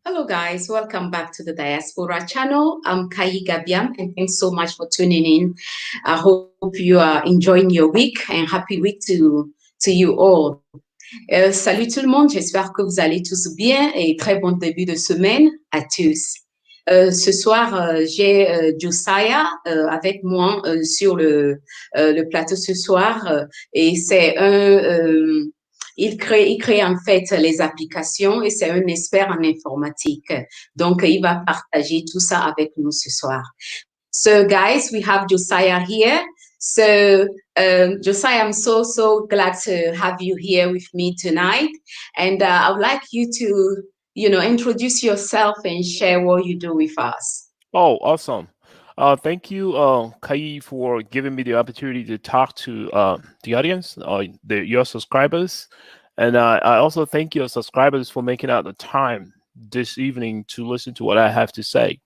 Hello, guys. Welcome back to the Diaspora channel. I'm Kai Gabiam, and thanks so much for tuning in. I hope you are enjoying your week and happy week to you all. Salut tout le monde, j'espère que vous allez tous bien et très bon début de semaine à tous. Ce soir, j'ai Josiah avec moi sur le plateau ce soir et c'est il crée en fait les applications et c'est un expert en informatique. Donc, il va partager tout ça avec nous ce soir. So, guys, we have Josiah here. So, Josiah, I'm so glad to have you here with me tonight. And I would like you to, introduce yourself and share what you do with us. Oh, awesome. Thank you, Kai, for giving me the opportunity to talk to the audience, your subscribers. And I also thank your subscribers for making out the time this evening to listen to what I have to say.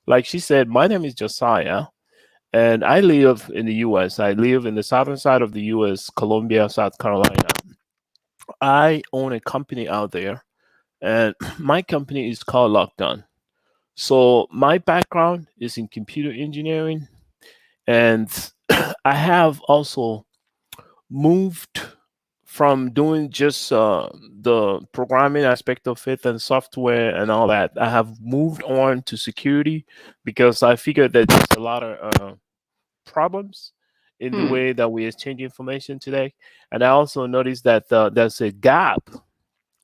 Like she said, my name is Josiah, and I live in the U.S. I live in the southern side of the U.S., Columbia, South Carolina. I own a company out there, and my company is called LOKDON. So my background is in computer engineering, and I have also moved from doing just the programming aspect of it and software and all that. I have moved on to security because I figured that there's a lot of problems in the Hmm. way that we exchange information today. And I also noticed that there's a gap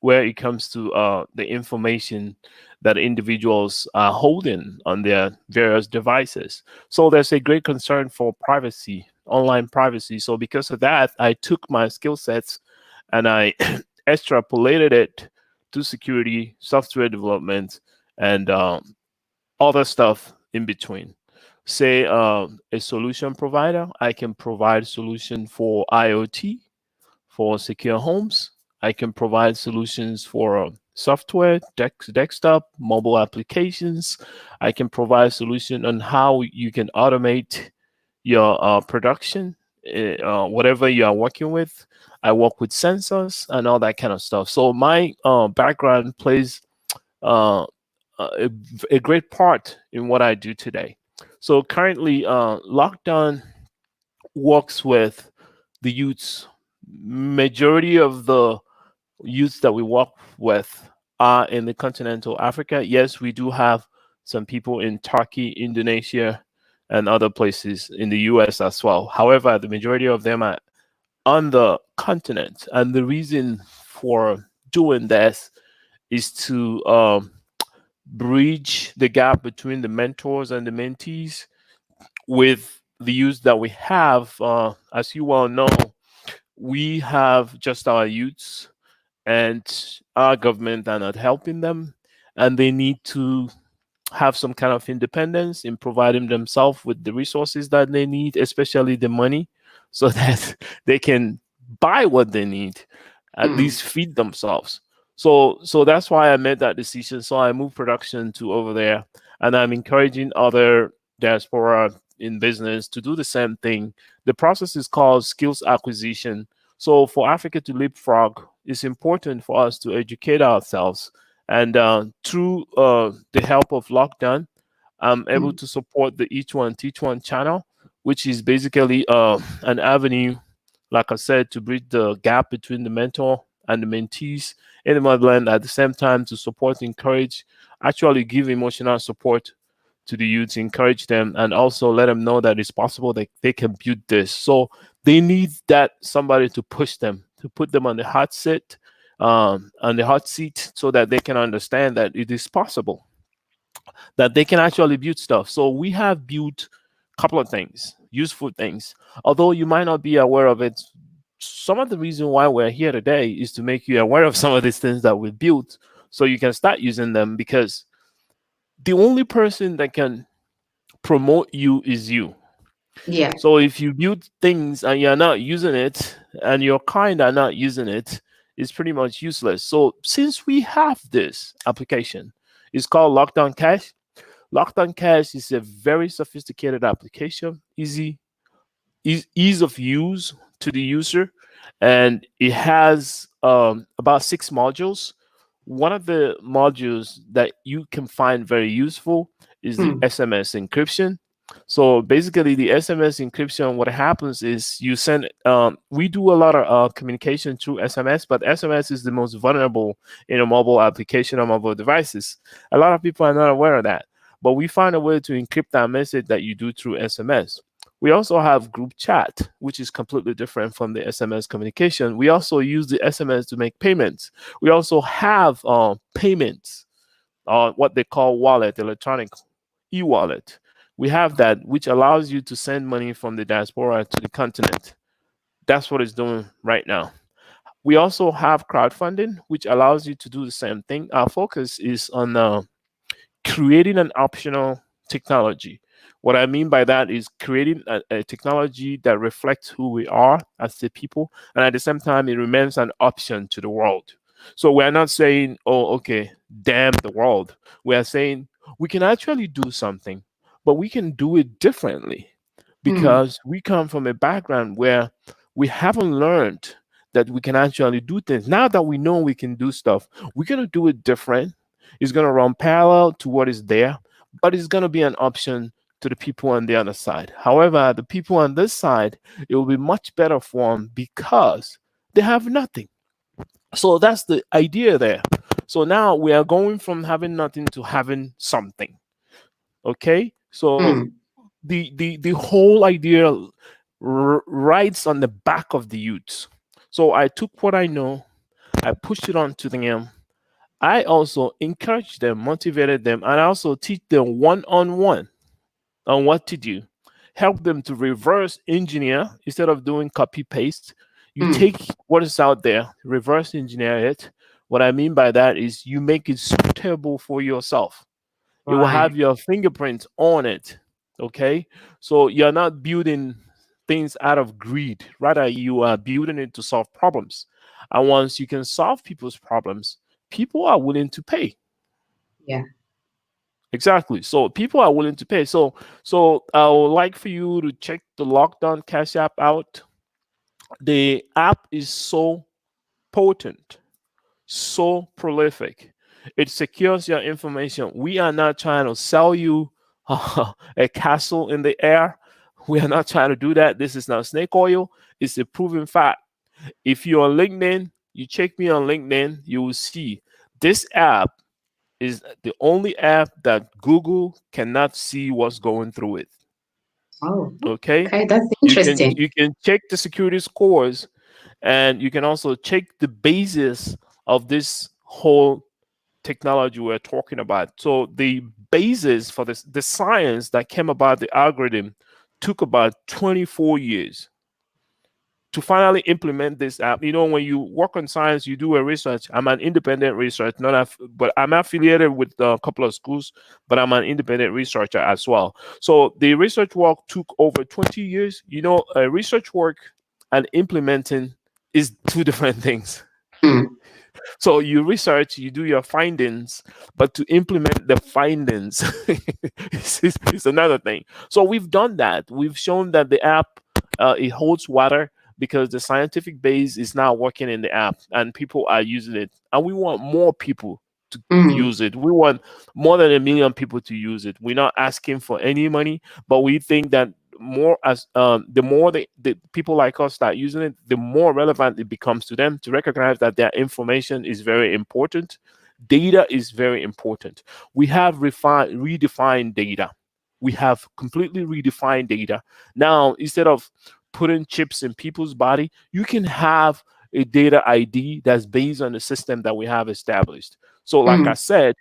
where it comes to the information that individuals are holding on their various devices. So there's a great concern for privacy, online privacy. So because of that, I took my skill sets and I extrapolated it to security, software development, and other stuff in between. Say a solution provider, I can provide solution for IoT, for secure homes. I can provide solutions for software, desktop, mobile applications. I can provide solution on how you can automate your production, whatever you are working with. I work with sensors and all that kind of stuff. So my background plays uh, a, a great part in what I do today. So currently, Lockdown works with the youths. Majority of the youths that we work with are in the continental Africa. Yes, we do have some people in Turkey, Indonesia, and other places in the US as well. However, the majority of them are on the continent. And the reason for doing this is to bridge the gap between the mentors and the mentees with the youth that we have. As you well know, we have just our youths, and our government are not helping them, and they need to have some kind of independence in providing themselves with the resources that they need, especially the money, so that they can buy what they need, at Hmm. least feed themselves. So that's why I made that decision. So I moved production to over there, and I'm encouraging other diaspora in business to do the same thing. The process is called skills acquisition. So for Africa to leapfrog, it's important for us to educate ourselves. And through the help of Lockdown, I'm able Hmm. to support the Each One Teach One channel, which is basically an avenue, like I said, to bridge the gap between the mentor and the mentees in the motherland, at the same time to support, encourage, actually give emotional support to the youth, encourage them, and also let them know that it's possible that they can build this. So they need that somebody to push them, to put them on the hot seat, so that they can understand that it is possible, that they can actually build stuff. So we have built a couple of things, useful things. Although you might not be aware of it, some of the reason why we're here today is to make you aware of some of these things that we built, so you can start using them, because the only person that can promote you is you. Yeah. So if you build things and you're not using it, and your kind are not using it, it's pretty much useless. So since we have this application, it's called Lockdown Cash. Lockdown Cash is a very sophisticated application, ease of use to the user, and it has about 6 modules. one of the modules that you can find very useful is the Mm, SMS encryption. So basically, the SMS encryption, what happens is you send. We do a lot of communication through SMS, but SMS is the most vulnerable in a mobile application or mobile devices. A lot of people are not aware of that, but we find a way to encrypt that message that you do through SMS. We also have group chat, which is completely different from the SMS communication. We also use the SMS to make payments. We also have payments, what they call wallet, electronic e-wallet. We have that, which allows you to send money from the diaspora to the continent. That's what it's doing right now. We also have crowdfunding, which allows you to do the same thing. Our focus is on creating an optional technology. What I mean by that is creating a technology that reflects who we are as the people, and at the same time, it remains an option to the world. So we're not saying, oh, okay, damn the world. We are saying we can actually do something, but we can do it differently mm, because we come from a background where we haven't learned that we can actually do things. Now that we know we can do stuff, we're going to do it different. It's going to run parallel to what is there, but it's going to be an option to the people on the other side. However, the people on this side, it will be much better for them because they have nothing. So that's the idea there. So now we are going from having nothing to having something. Okay? So mm. the whole idea rides on the back of the youths. So I took what I know, I pushed it on to them. I also encouraged them, motivated them, and I also teach them one on one on what to do. Help them to reverse engineer instead of doing copy paste. You Mm, take what is out there, reverse engineer it. What I mean by that is you make it suitable for yourself. It will right. have your fingerprint on it. Okay. So you're not building things out of greed, rather, you are building it to solve problems. And once you can solve people's problems, people are willing to pay. Yeah. Exactly. So people are willing to pay. So I would like for you to check the Lockdown Cash App out. The app is so potent, so prolific. It secures your information. We are not trying to sell you a castle in the air. We are not trying to do that. This is not snake oil. It's a proven fact. If you're on LinkedIn, you check me on LinkedIn, you will see this app is the only app that Google cannot see what's going through it. Oh, Okay? okay. That's You can interesting. you can check the security scores, and you can also check the basis of this whole technology we're talking about. So the basis for this, the science that came about the algorithm took about 24 years to finally implement this app. You know, when you work on science, you do a research. I'm an independent researcher, but I'm affiliated with a couple of schools, but I'm an independent researcher as well. So the research work took over 20 years. You know, research work and implementing is two different things. Mm, So you research, you do your findings, but to implement the findings is another thing. So we've done that. We've shown that the app, it holds water because the scientific base is now working in the app and people are using it. And we want more people to mm, use it. We want more than 1 million people to use it. We're not asking for any money, but we think that more as the more the people like us start using it, the more relevant it becomes to them to recognize that their information is very important. Data is very important. We have redefined data. We have completely redefined data. Now, instead of putting chips in people's body, you can have a data ID that's based on the system that we have established. So, like I mm, said,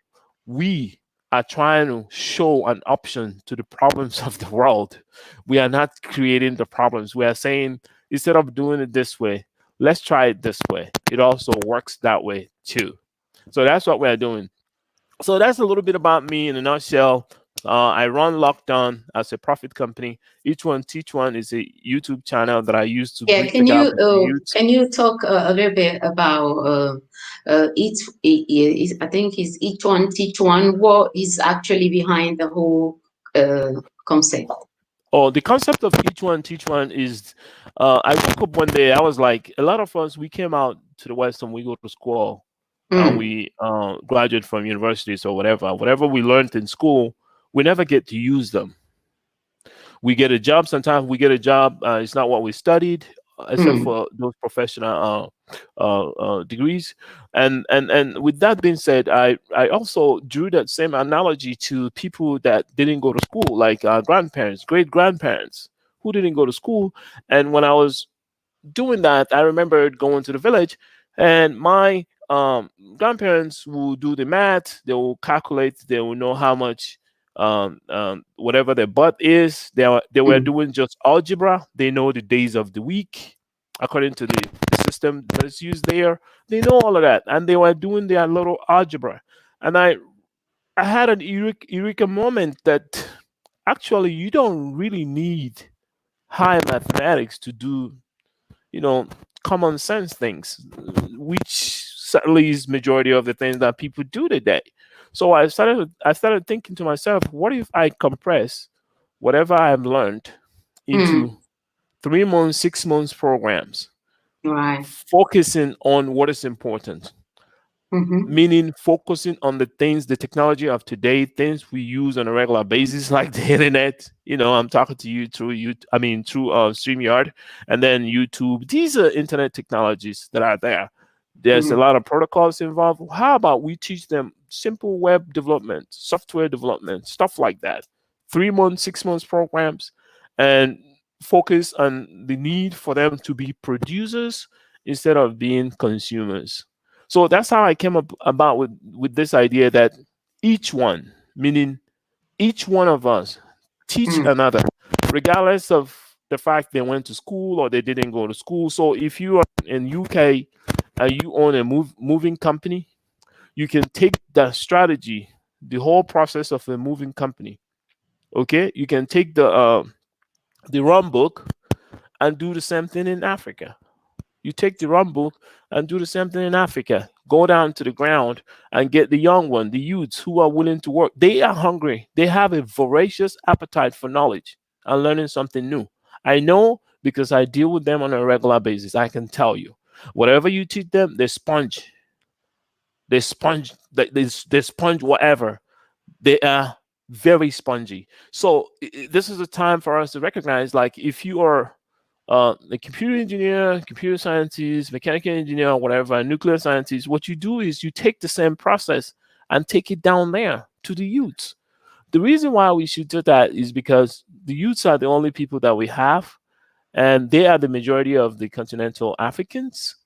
we are trying to show an option to the problems of the world. We are not creating the problems. We are saying instead of doing it this way, let's try it this way. It also works that way too. So that's what we're doing. So that's a little bit about me in a nutshell. I run Lockdown as a profit company. Each one Teach One is a YouTube channel that I use to yeah. bridge the gap with the youth. Can you talk a little bit about I think is each one teach one. What is actually behind the whole concept? Oh, the concept of each one teach one is I woke up one day, I was like, a lot of us, we came out to the West and we go to school and Mm, we graduate from universities or whatever we learned in school, we never get to use them. We get a job. Sometimes we get a job. It's not what we studied, except mm, for those professional degrees. And with that being said, I also drew that same analogy to people that didn't go to school, like grandparents, great grandparents who didn't go to school. And when I was doing that, I remember going to the village, and my grandparents will do the math. They will calculate. They will know how much whatever their butt is. They were mm, doing just algebra. They know the days of the week according to the system that is used there. They know all of that, and they were doing their little algebra. And I had an eureka moment that actually you don't really need high mathematics to do, you know, common sense things, which certainly is majority of the things that people do today. So I started thinking to myself, what if I compress whatever I've learned mm. into 3 months, 6 months programs, Right. focusing on what is important, Mm-hmm. meaning focusing on the things, the technology of today, things we use on a regular basis, like the internet. I'm talking to you through through StreamYard, and then YouTube. These are internet technologies that are there. There's a Mm, lot of protocols involved. How about we teach them simple web development, software development, stuff like that? 3 months, 6 months programs, and focus on the need for them to be producers instead of being consumers. So that's how I came up about with this idea that each one, meaning each one of us, teach mm, another, regardless of the fact they went to school or they didn't go to school. So if you are in UK and you own a moving company, you can take that strategy, the whole process of a moving company. Okay, you can take the run book and do the same thing in Africa. You take the rum book and do the same thing in Africa. Go down to the ground and get the young one, the youths who are willing to work. They are hungry. They have a voracious appetite for knowledge and learning something new. I know because I deal with them on a regular basis. I can tell you. Whatever you teach them, they sponge. They sponge whatever. They are very spongy. So this is a time for us to recognize, like, if you are a computer engineer, computer scientist, mechanical engineer, whatever, nuclear scientist, what you do is you take the same process and take it down there to the youths. The reason why we should do that is because the youths are the only people that we have, and they are the majority of the continental Africans.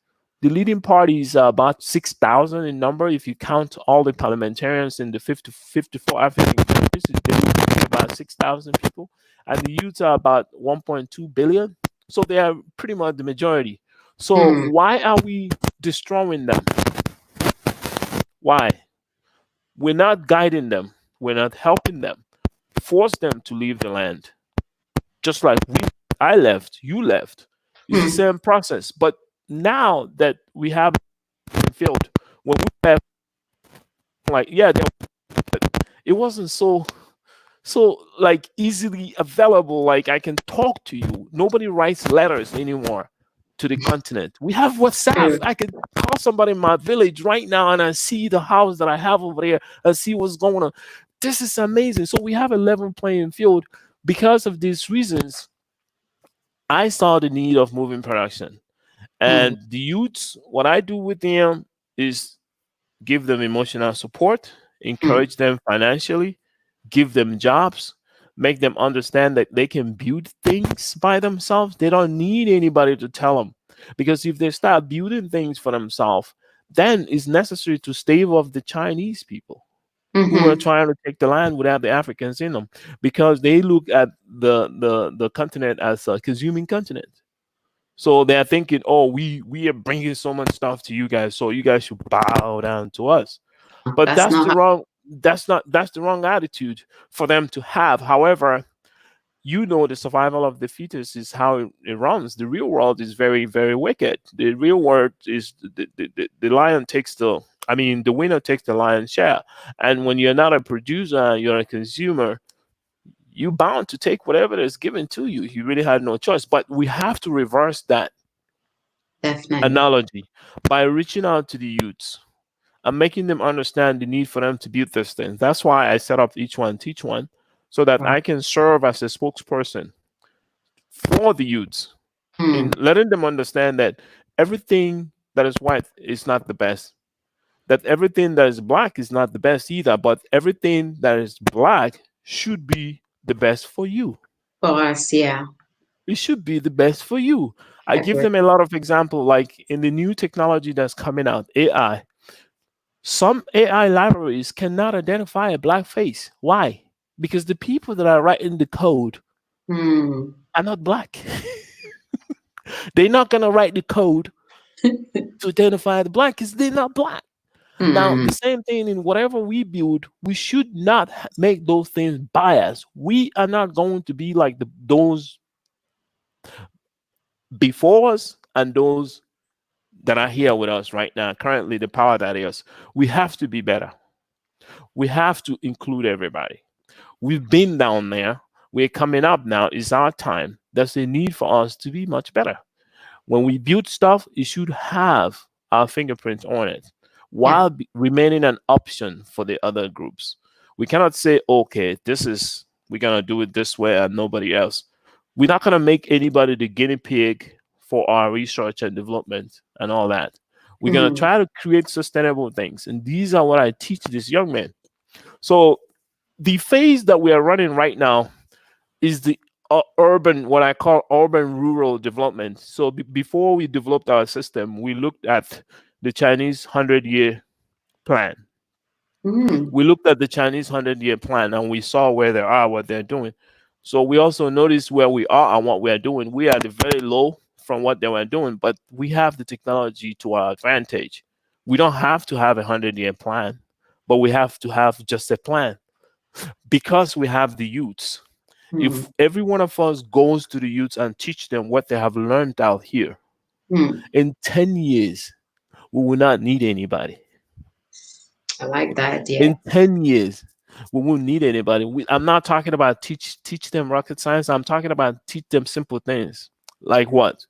The leading parties are about 6,000 in number. If you count all the parliamentarians in the 54 African countries, they would be about 6,000 people. And the youths are about 1.2 billion. So they are pretty much the majority. So mm, why are we destroying them? Why? We're not guiding them, we're not helping them, force them to leave the land. Just like I left, you left. It's the mm, same process. But now that we have a field, when we have, like, yeah, it wasn't so like easily available. Like, I can talk to you. Nobody writes letters anymore to the continent. We have WhatsApp. true. I can call somebody in my village right now and I see the house that I have over there. I see what's going on. This is amazing. So we have a level playing field. Because of these reasons, I saw the need of moving production. Mm, And the youths, what I do with them is give them emotional support, mm, encourage them financially, give them jobs, make them understand that they can build things by themselves. They don't need anybody to tell them. Because if they start building things for themselves, then it's necessary to stave off the Chinese people who are mm-hmm. trying to take the land without the Africans in them, because they look at the continent as a consuming continent. So they're thinking, oh, we are bringing so much stuff to you guys, so you guys should bow down to us. But That's not that's the wrong attitude for them to have. However, the survival of the fetus is how it runs. The real world is very, very wicked. The real world is the lion takes the winner takes the lion's share. And when you're not a producer, you're a consumer, you bound to take whatever is given to you. You really had no choice. But we have to reverse that definitely. analogy by reaching out to the youths I'm making them understand the need for them to build this thing. That's why I set up each one, teach one, so that Wow. I can serve as a spokesperson for the youths Hmm. in letting them understand that everything that is white is not the best, that everything that is black is not the best either, but everything that is black should be the best for you. For us, yeah. It should be the best for you. I give Agree. them a lot of example, like in the new technology that's coming out, AI. Some AI libraries cannot identify a black face. Why? Because the people that are writing the code Hmm. are not black. They're not gonna write the code to identify the black because they're not black. Now, Hmm. the same thing in whatever we build, we should not make those things biased. We are not going to be like those before us and those that are here with us right now, currently the power that is. We have to be better. We have to include everybody. We've been down there. We're coming up now. It's our time. There's a need for us to be much better. When we build stuff, it should have our fingerprints on it Yeah. while remaining an option for the other groups. We cannot say, okay, we're going to do it this way and nobody else. We're not going to make anybody the guinea pig for our research and development and all that. We're going to Hmm. try to create sustainable things. And these are what I teach this young man. So the phase that we are running right now is the urban, what I call urban rural development. So before we developed our system, we looked at the Chinese 100-year plan. Hmm. We looked at the Chinese 100-year plan and we saw where they are, what they're doing. So we also noticed where we are and what we are doing. We are very low from what they were doing, but we have the technology to our advantage. We don't have to have a 100-year plan, but we have to have just a plan because we have the youths. Hmm. If every one of us goes to the youths and teach them what they have learned out here, Hmm. in 10 years, we will not need anybody. I like that. Yeah. In 10 years, we won't need anybody. I'm not talking about teach them rocket science. I'm talking about teach them simple things. Like what?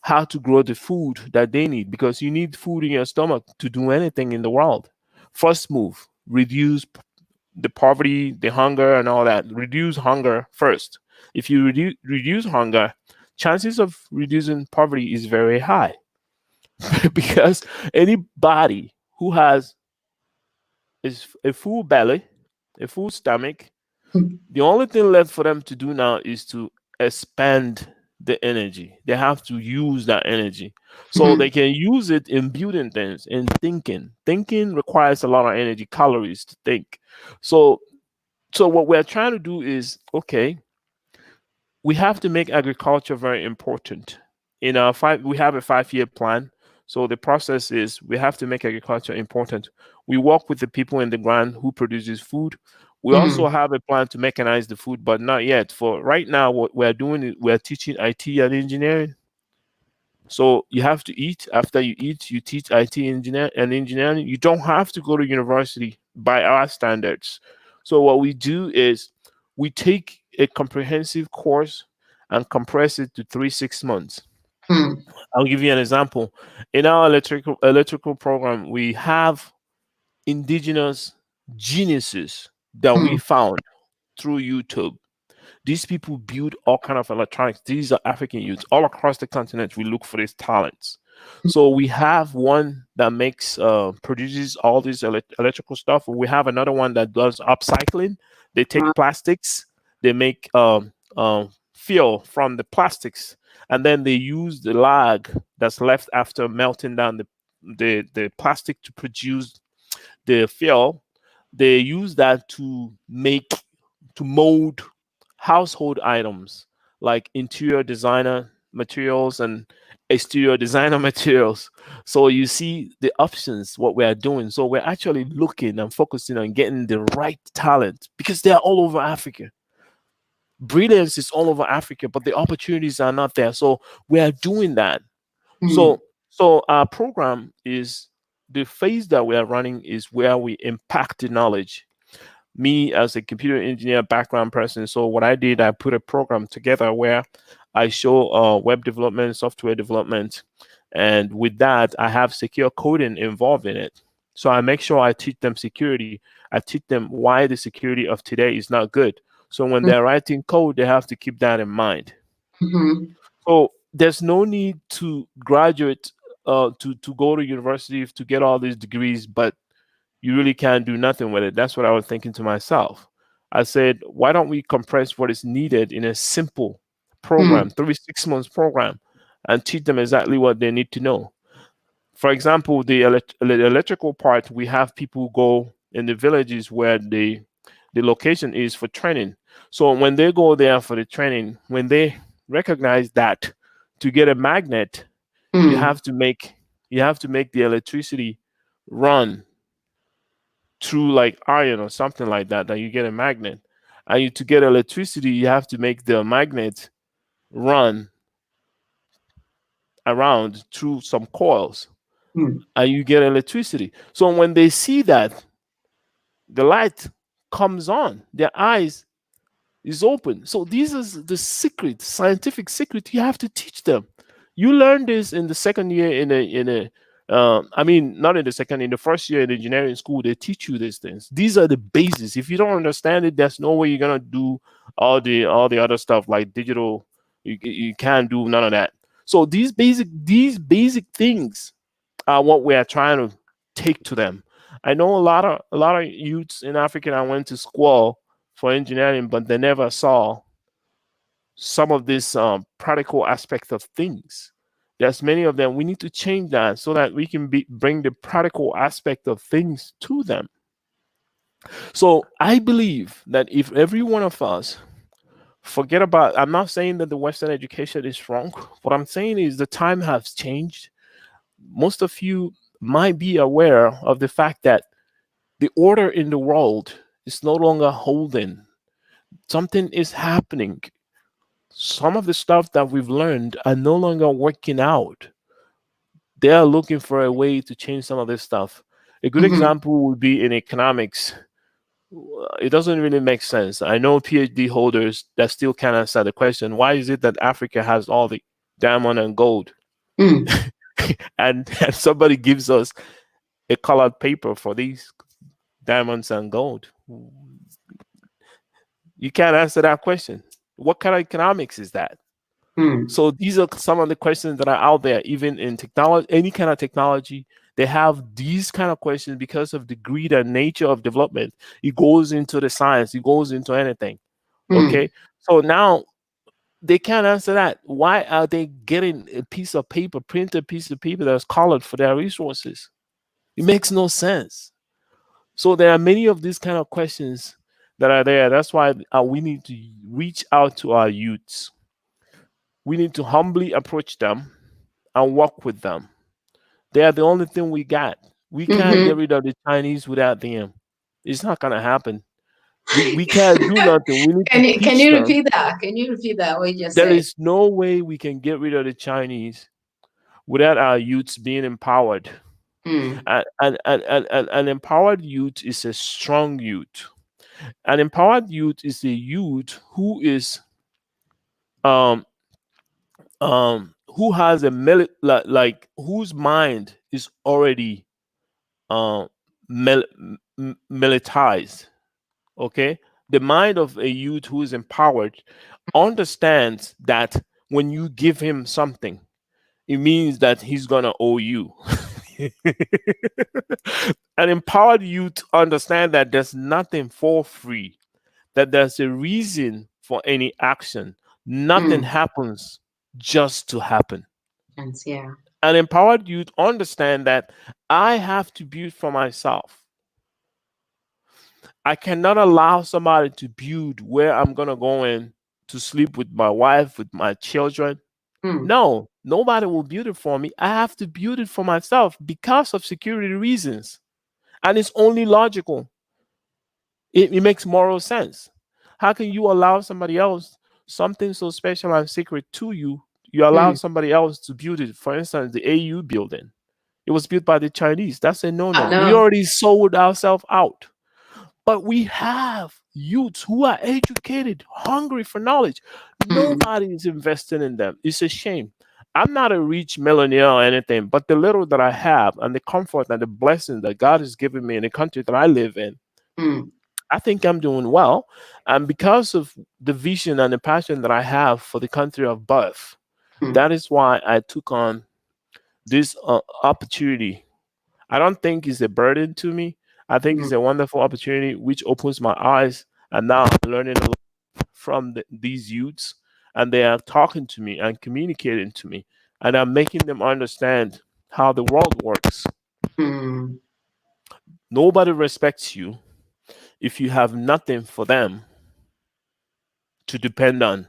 How to grow the food that they need, because you need food in your stomach to do anything in the world. First move, reduce the poverty, the hunger, and all that. Reduce hunger first. If you reduce hunger, chances of reducing poverty is very high because anybody who has is a full belly, a full stomach, Hmm. the only thing left for them to do now is to expand the energy. They have to use that energy. So Hmm. they can use it in building things, in thinking. Thinking requires a lot of energy, calories to think. So what we're trying to do is, okay, we have to make agriculture very important. In our we have a 5-year plan. So the process is we have to make agriculture important. We work with the people in the ground who produces food. We Hmm. also have a plan to mechanize the food, but not yet. For right now, what we're doing is we're teaching IT and engineering. So you have to eat. After you eat, you teach IT engineer and engineering. You don't have to go to university by our standards. So what we do is we take a comprehensive course and compress it to 3 6 months. Hmm. I'll give you an example. In our electrical program, we have indigenous geniuses that we Hmm. found through YouTube. These people build all kind of electronics. These are African youths all across the continent. We look for these talents. So we have one that makes produces all this electrical stuff. We have another one that does upcycling. They take plastics, they make fuel from the plastics, and then they use the lag that's left after melting down the plastic to produce the fuel. They use that to mold household items like interior designer materials and exterior designer materials. So you see the options, what we are doing. So we're actually looking and focusing on getting the right talent because they are all over Africa. Brilliance is all over Africa, but the opportunities are not there. So we are doing that. Hmm. So our program is the phase that we are running is where we impact the knowledge. Me as a computer engineer background person, so what I did, I put a program together where I show web development, software development, and with that I have secure coding involved in it. So I make sure I teach them security. I teach them why the security of today is not good. So when they're writing code, they have to keep that in mind. Mm-hmm. So there's no need to graduate to go to university to get all these degrees, but you really can't do nothing with it. That's what I was thinking to myself. I said, why don't we compress what is needed in a simple program, 3 6 months program, and teach them exactly what they need to know. For example, the electrical part, we have people go in the villages where the location is for training. So when they go there for the training, when they recognize that to get a magnet, you Mm-hmm. have to make you have to make the electricity run through like iron or something like that. That you get a magnet, and to get electricity, you have to make the magnet run around through some coils, and you get electricity. So when they see that the light comes on, their eyes is open. So these is the secret, scientific secret you have to teach them. You learn this in the second year in a I mean, not in the second, in the first year in engineering school, they teach you these things. These are the bases. If you don't understand it, there's no way you're gonna do all the other stuff like digital. You can't do none of that. So these basic things are what we are trying to take to them. I know a lot of youths in Africa that went to school for engineering, but they never saw some of this practical aspect of things. There's many of them. We need to change that so that we can bring the practical aspect of things to them. So I believe that if every one of us forget about, I'm not saying that the Western education is wrong. What I'm saying is the time has changed. Most of you might be aware of the fact that the order in the world is no longer holding. Something is happening. Some of the stuff that we've learned are no longer working out. They are looking for a way to change some of this stuff. A good Mm-hmm. example would be in economics. It doesn't really make sense. I know PhD holders that still can't answer the question, why is it that Africa has all the diamond and gold? Mm. And somebody gives us a colored paper for these diamonds and gold. You can't answer that question. What kind of economics is that? Mm. So these are some of the questions that are out there, even in technology, any kind of technology. They have these kind of questions because of the greed and nature of development. It goes into the science, it goes into anything. Mm. Okay. So now they can't answer that. Why are they getting a piece of paper, printed piece of paper that's colored for their resources? It makes no sense. So there are many of these kind of questions that are there. That's why we need to reach out to our youths. We need to humbly approach them and work with them. They are the only thing we got. We can't Mm-hmm. get rid of the Chinese without them. It's not gonna happen. We can't do nothing. We need to Can teach you them. repeat that? Can you repeat that what you just There said? is no way we can get rid of the Chinese without our youths being empowered. Mm. An empowered youth is a strong youth. An empowered youth is a youth who is um who has like whose mind is already um militarized. Okay, the mind of a youth who is empowered understands that when you give him something, it means that he's gonna owe you. An empowered youth understand that there's nothing for free, that there's a reason for any action. Nothing Mm. happens just to happen. And yeah. An empowered youth understand that I have to build for myself. I cannot allow somebody to build where I'm gonna go in to sleep with my wife, with my children. Mm. No, nobody will build it for me. I have to build it for myself because of security reasons. And it's only logical. It makes moral sense. How can you allow somebody else something so special and secret to you? You allow Mm. somebody else to build it. For instance, the AU building. It was built by the Chinese. That's a no-no. We No. already sold ourselves out. But we have youths who are educated, hungry for knowledge. Mm. Nobody is investing in them. It's a shame. I'm not a rich millionaire or anything, but the little that I have and the comfort and the blessing that God has given me in the country that I live in, mm, I think I'm doing well. And because of the vision and the passion that I have for the country of birth, mm, that is why I took on this opportunity. I don't think it's a burden to me. I think mm, it's a wonderful opportunity which opens my eyes. And now I'm learning a lot from these youths, and they are talking to me and communicating to me, and I'm making them understand how the world works. mm, Nobody respects you if you have nothing for them to depend on.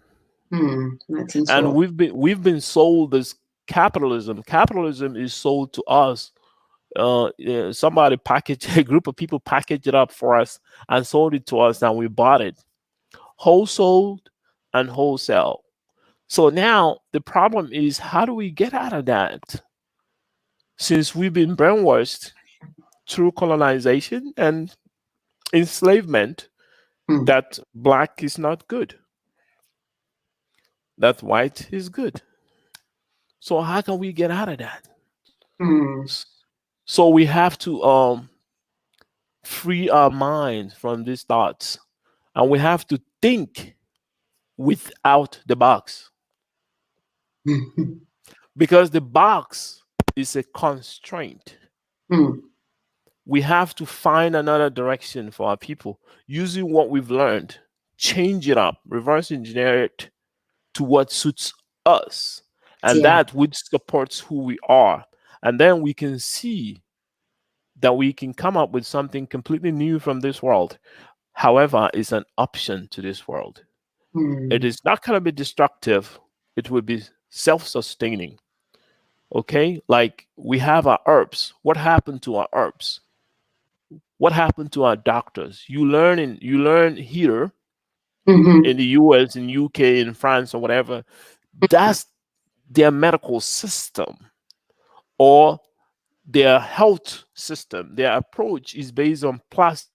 nothing And so. we've been sold this capitalism. Capitalism is sold to us. Somebody packaged a group of people packaged it up for us and sold it to us, and we bought it wholesale and wholesale. So now the problem is, how do we get out of that? Since we've been brainwashed through colonization and enslavement Mm, that black is not good, that white is good. So how can we get out of that? mm, S- So we have to free our mind from these thoughts, and we have to think without the box, mm, because the box is a constraint. mm, We have to find another direction for our people using what we've learned, change it up, reverse engineer it to what suits us, and yeah. that which supports who we are. And then we can see that we can come up with something completely new from this world. However, it's an option to this world. It Mm, is not going to be destructive, it will be self sustaining. Okay, like we have our herbs. What happened to our herbs? What happened to our doctors? You learn here mhm, in the US, in UK, in France, or whatever. That's their medical system or their health system. Their approach is based on plastic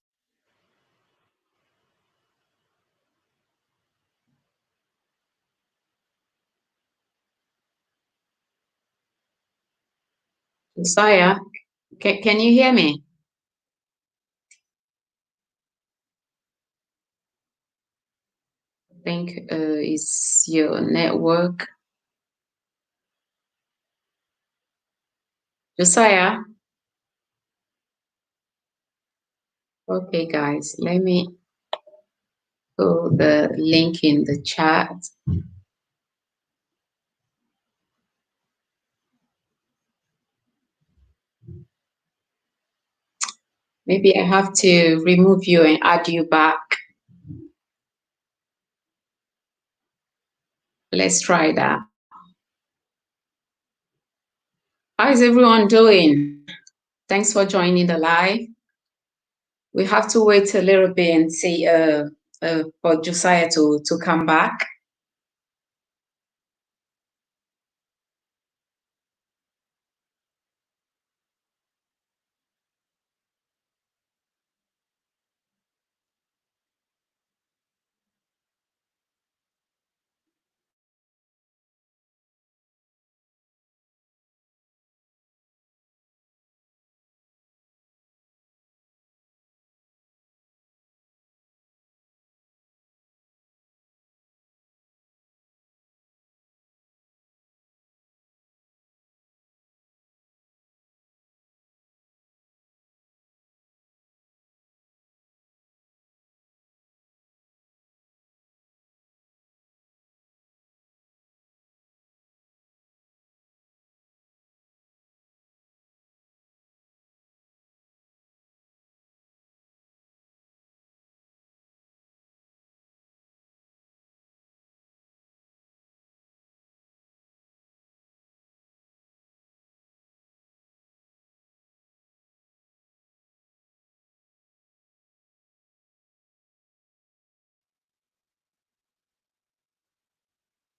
surgery. Josiah, can you hear me? I think it's your network. Josiah, okay, guys, let me put the link in the chat. Maybe I have to remove you and add you back. Let's try that. How is everyone doing? Thanks for joining the live. We have to wait a little bit and see for Josiah to come back.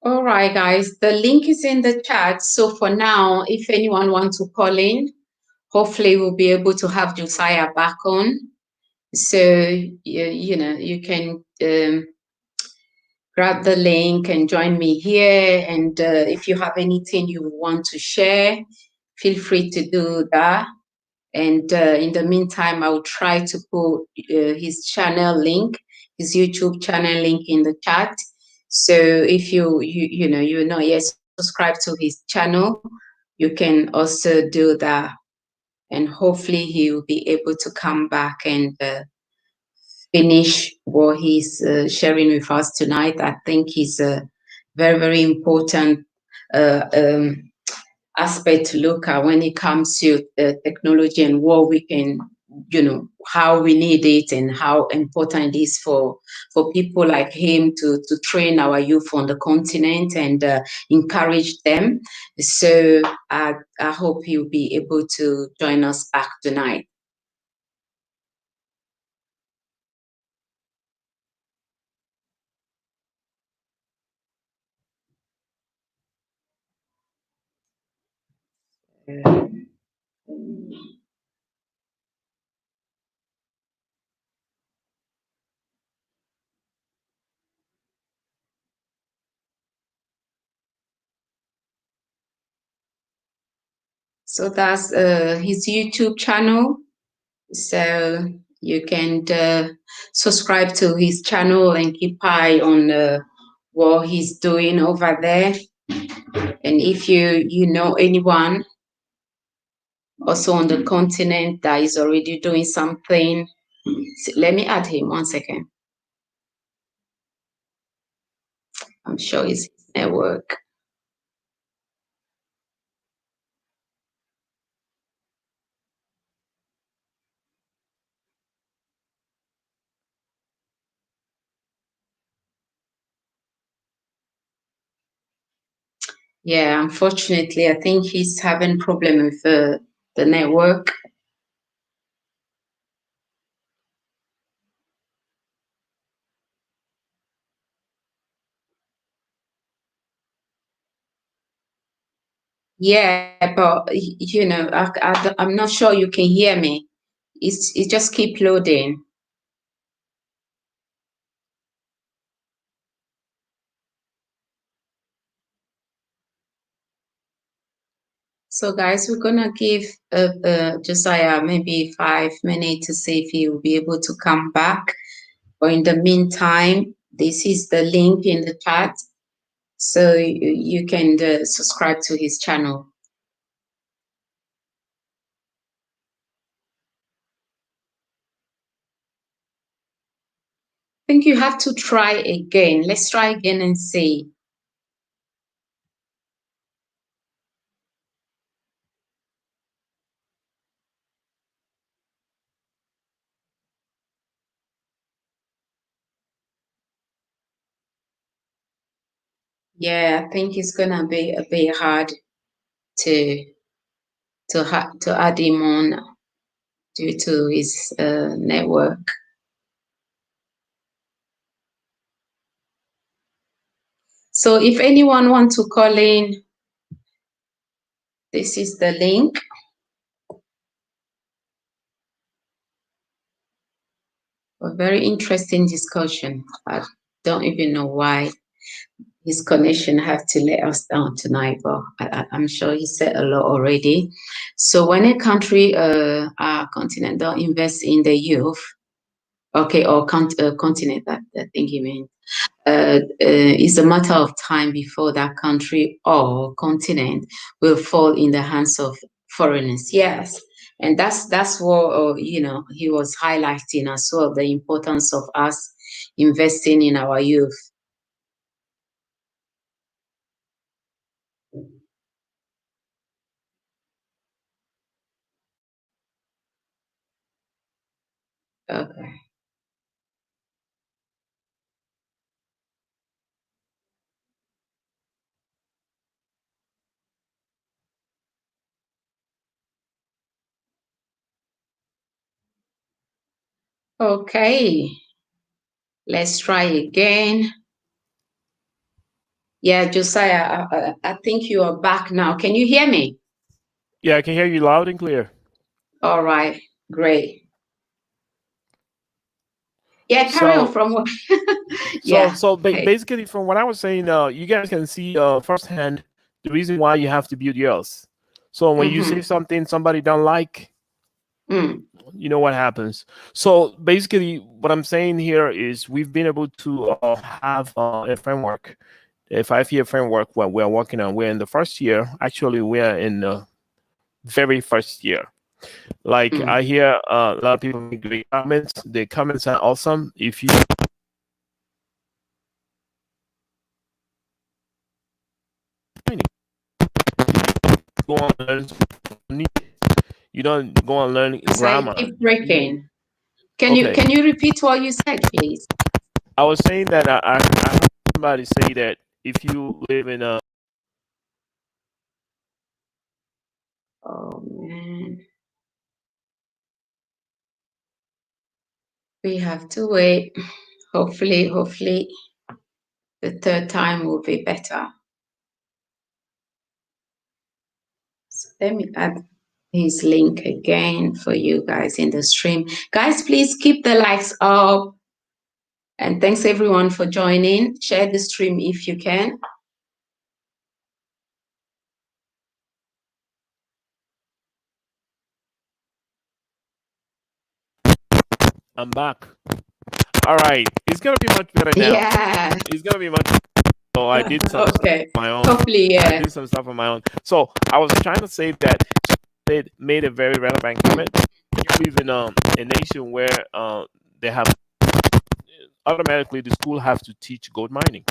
All right, guys, the link is in the chat. So for now, if anyone wants to call in, hopefully we'll be able to have Josiah back on. So, you know, you can grab the link and join me here. And if you have anything you want to share, feel free to do that. And in the meantime, I will try to put his channel link, his YouTube channel link in the chat. So if you're not yet subscribed to his channel, you can also do that. And hopefully he will be able to come back and finish what he's sharing with us tonight. I think is a very, very important uh, um, aspect to look at when it comes to technology and what we can, how we need it and how important it is for people like him to train our youth on the continent and encourage them. So I hope he'll be able to join us back tonight. So that's his YouTube channel. So you can subscribe to his channel and keep eye on what he's doing over there. And if you know anyone also on the continent that is already doing something, let me add him 1 second. I'm sure it's his network. Yeah, unfortunately, I think he's having problem with the network. Yeah, but I'm not sure you can hear me. It just keep loading. So guys, we're gonna give Josiah maybe 5 minutes to see if he will be able to come back. But in the meantime, this is the link in the chat, so you can subscribe to his channel. I think you have to try again. Let's try again and see. Yeah, I think it's gonna be a bit hard to to add him on due to his network. So if anyone wants to call in, this is the link. A very interesting discussion. I don't even know why his connection have to let us down tonight, but I'm sure he said a lot already. So when a country, our continent, don't invest in the youth, okay, or continent, that I think he meant, it's a matter of time before that country or continent will fall in the hands of foreigners. Yes, and that's what he was highlighting as well, the importance of us investing in our youth. Okay. Okay. Let's try again. Yeah, Josiah, I think you are back now. Can you hear me? Yeah, I can hear you loud and clear. All right, great. Yeah, carry on So from what? so Yeah. so Okay. basically, from what I was saying, you guys can see firsthand the reason why you have to build yours. So when you say Mm-hmm. something somebody don't like, Mm. you know what happens. So basically, what I'm saying here is we've been able to have a framework, a 5 year framework what we're working on. We're in the first year. Actually, we're in the very first year. Like Mm. I hear a lot of people make great comments. The comments are awesome. If you go on learn, you don't go and learn So you grammar. keep breaking. Can you Okay, can you repeat what you said, please? I was saying that I heard somebody say that if you live in a Oh man, we have to wait. Hopefully, the third time will be better. So let me add his link again for you guys in the stream. Guys, please keep the likes up. And thanks everyone for joining. Share the stream if you can. I'm back. All right, it's gonna be much better now. Yeah. It's gonna be much. So I did some stuff Okay. on my own. Hopefully, I yeah. did some stuff on my own. So I was trying to say that they made a very relevant comment. You live in a nation where they have automatically the school have to teach gold mining.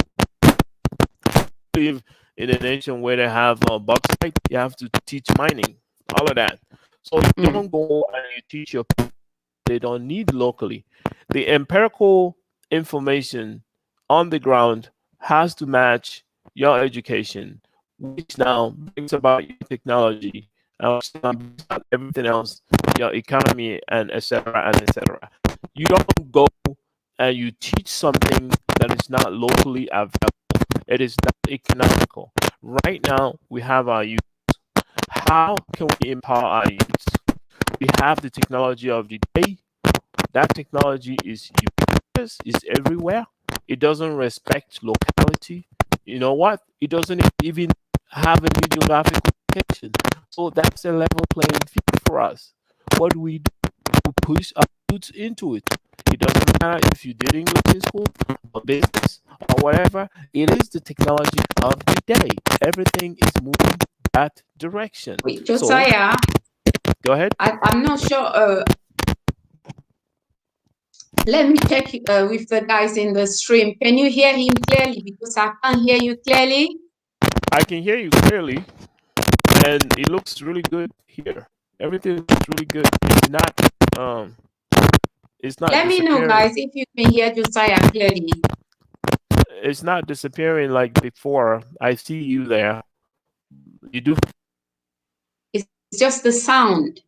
Live in a nation where they have bauxite, you have to teach mining, all of that. So you Mm. don't go and you teach your people they don't need locally. The empirical information on the ground has to match your education, which now brings about your technology, and which now brings about everything else, your economy, and etc. and etc. You don't go and you teach something that is not locally available. It is not economical. Right now, we have our youth. How can we empower our youth? We have the technology of the day. That technology is ubiquitous, is everywhere. It doesn't respect locality. You know what? It doesn't even have any geographical location. So that's a level playing field for us. What we do, we push our youth into it. It doesn't matter if you did English in school or business or whatever. It is the technology of the day. Everything is moving that direction. Wait, So Josiah, go ahead. I'm not sure. Let me check with the guys in the stream. Can you hear him clearly? Because I can't hear you clearly. I can hear you clearly, and it looks really good here. Everything looks really good. Um it's not Let me know, disappearing. guys, if you can hear Josiah clearly. It's not disappearing like before. I see you there. You do. It's just the sound.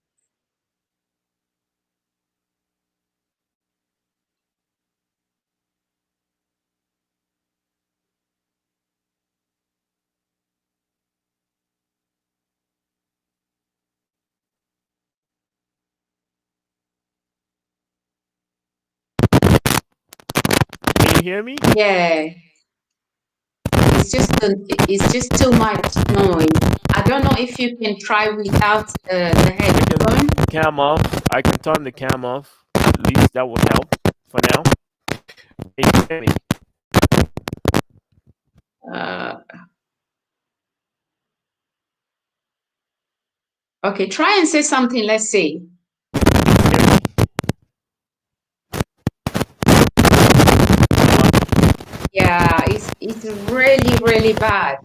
Can you hear me? Yeah. It's just too much noise. I don't know if you can try without the I headphone. can cam off. I can turn the cam off. At least that would help for now. Can you hear me? Uh, okay, try and say something. Let's see. Yeah, it's really bad.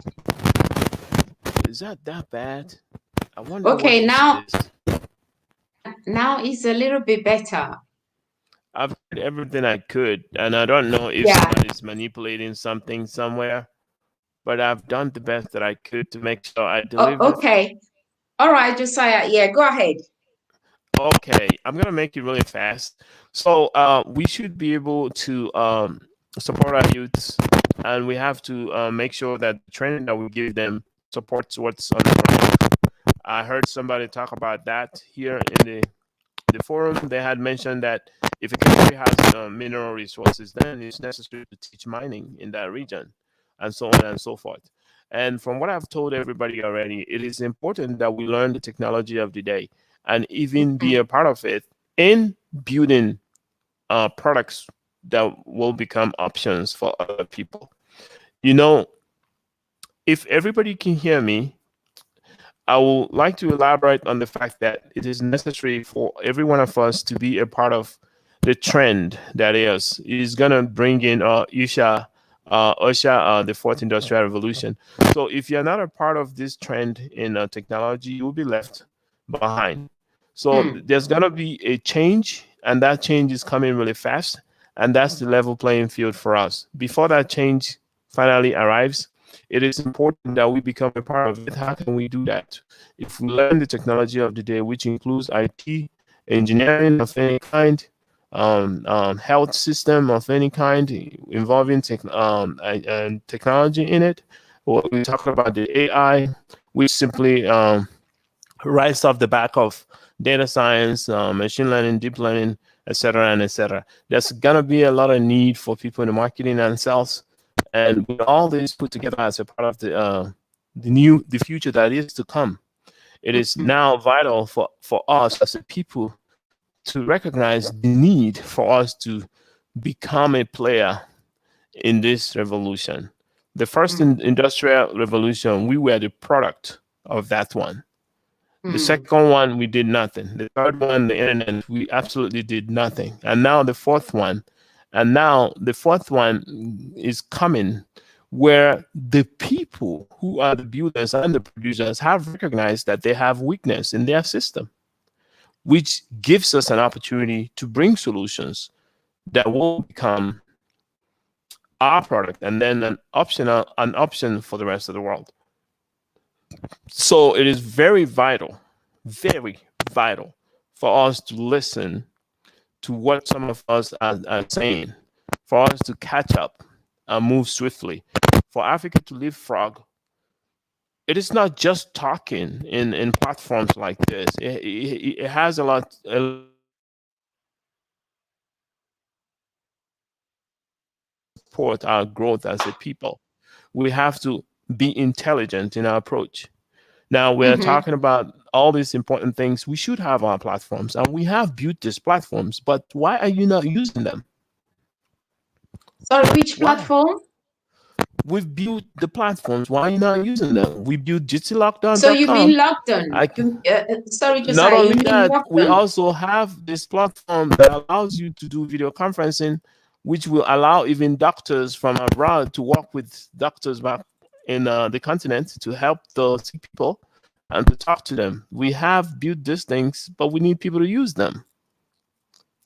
Is that bad? I wonder what Okay, this now is. now it's a little bit better. I've did everything I could, and I don't know if Yeah. somebody's manipulating something somewhere, but I've done the best that I could to make sure I Oh, delivered. okay. All right, Josiah. Yeah, go ahead. Okay, I'm gonna make it really fast. So we should be able to support our youths, and we have to make sure that the training that we give them supports what's on the ground. I heard somebody talk about that here in the the forum, they had mentioned that if a country has mineral resources, then it's necessary to teach mining in that region, and so on and so forth. And from what I've told everybody already, it is important that we learn the technology of the day and even be a part of it in building products that will become options for other people. You know, if everybody can hear me, I would like to elaborate on the fact that it is necessary for every one of us to be a part of the trend that is going to bring in the fourth industrial revolution. So if you're not a part of this trend in technology, you will be left behind. So there's going to be a change, and that change is coming really fast, and that's the level playing field for us. Before that change finally arrives, it is important that we become a part of it. How can we do that? If we learn the technology of the day, which includes IT, engineering of any kind, health system of any kind involving and technology in it. We talk about the AI, which simply rise off the back of data science, machine learning, deep learning, etc., and etc. There's gonna be a lot of need for people in the marketing and sales, and with all this put together as a part of the future that is to come, it is now vital for us as a people to recognize the need for us to become a player in this revolution. The first industrial revolution, we were the product of that one. The second one, we did nothing. The third one, the internet, we absolutely did nothing. And now the fourth one, is coming, where the people who are the builders and the producers have recognized that they have weakness in their system, which gives us an opportunity to bring solutions that will become our product and then an option for the rest of the world. So it is very vital for us to listen to what some of us are saying, for us to catch up and move swiftly, for Africa to leapfrog. It is not just talking in platforms like this. It has a lot support our growth as a people. We have to be intelligent in our approach. Now we're talking about all these important things. We should have our platforms, and we have built these platforms, but why are you not using them? Sorry, which Why? platform? We've built the platforms. Why are you not using them? We built So you GTLockdown.com. mean LOKDON? I can, Sorry, not Josiah, you only mean that, we LOKDON? also have this platform that allows you to do video conferencing, which will allow even doctors from abroad to work with doctors back in the continent to help the sick people and to talk to them. We have built these things, but we need people to use them.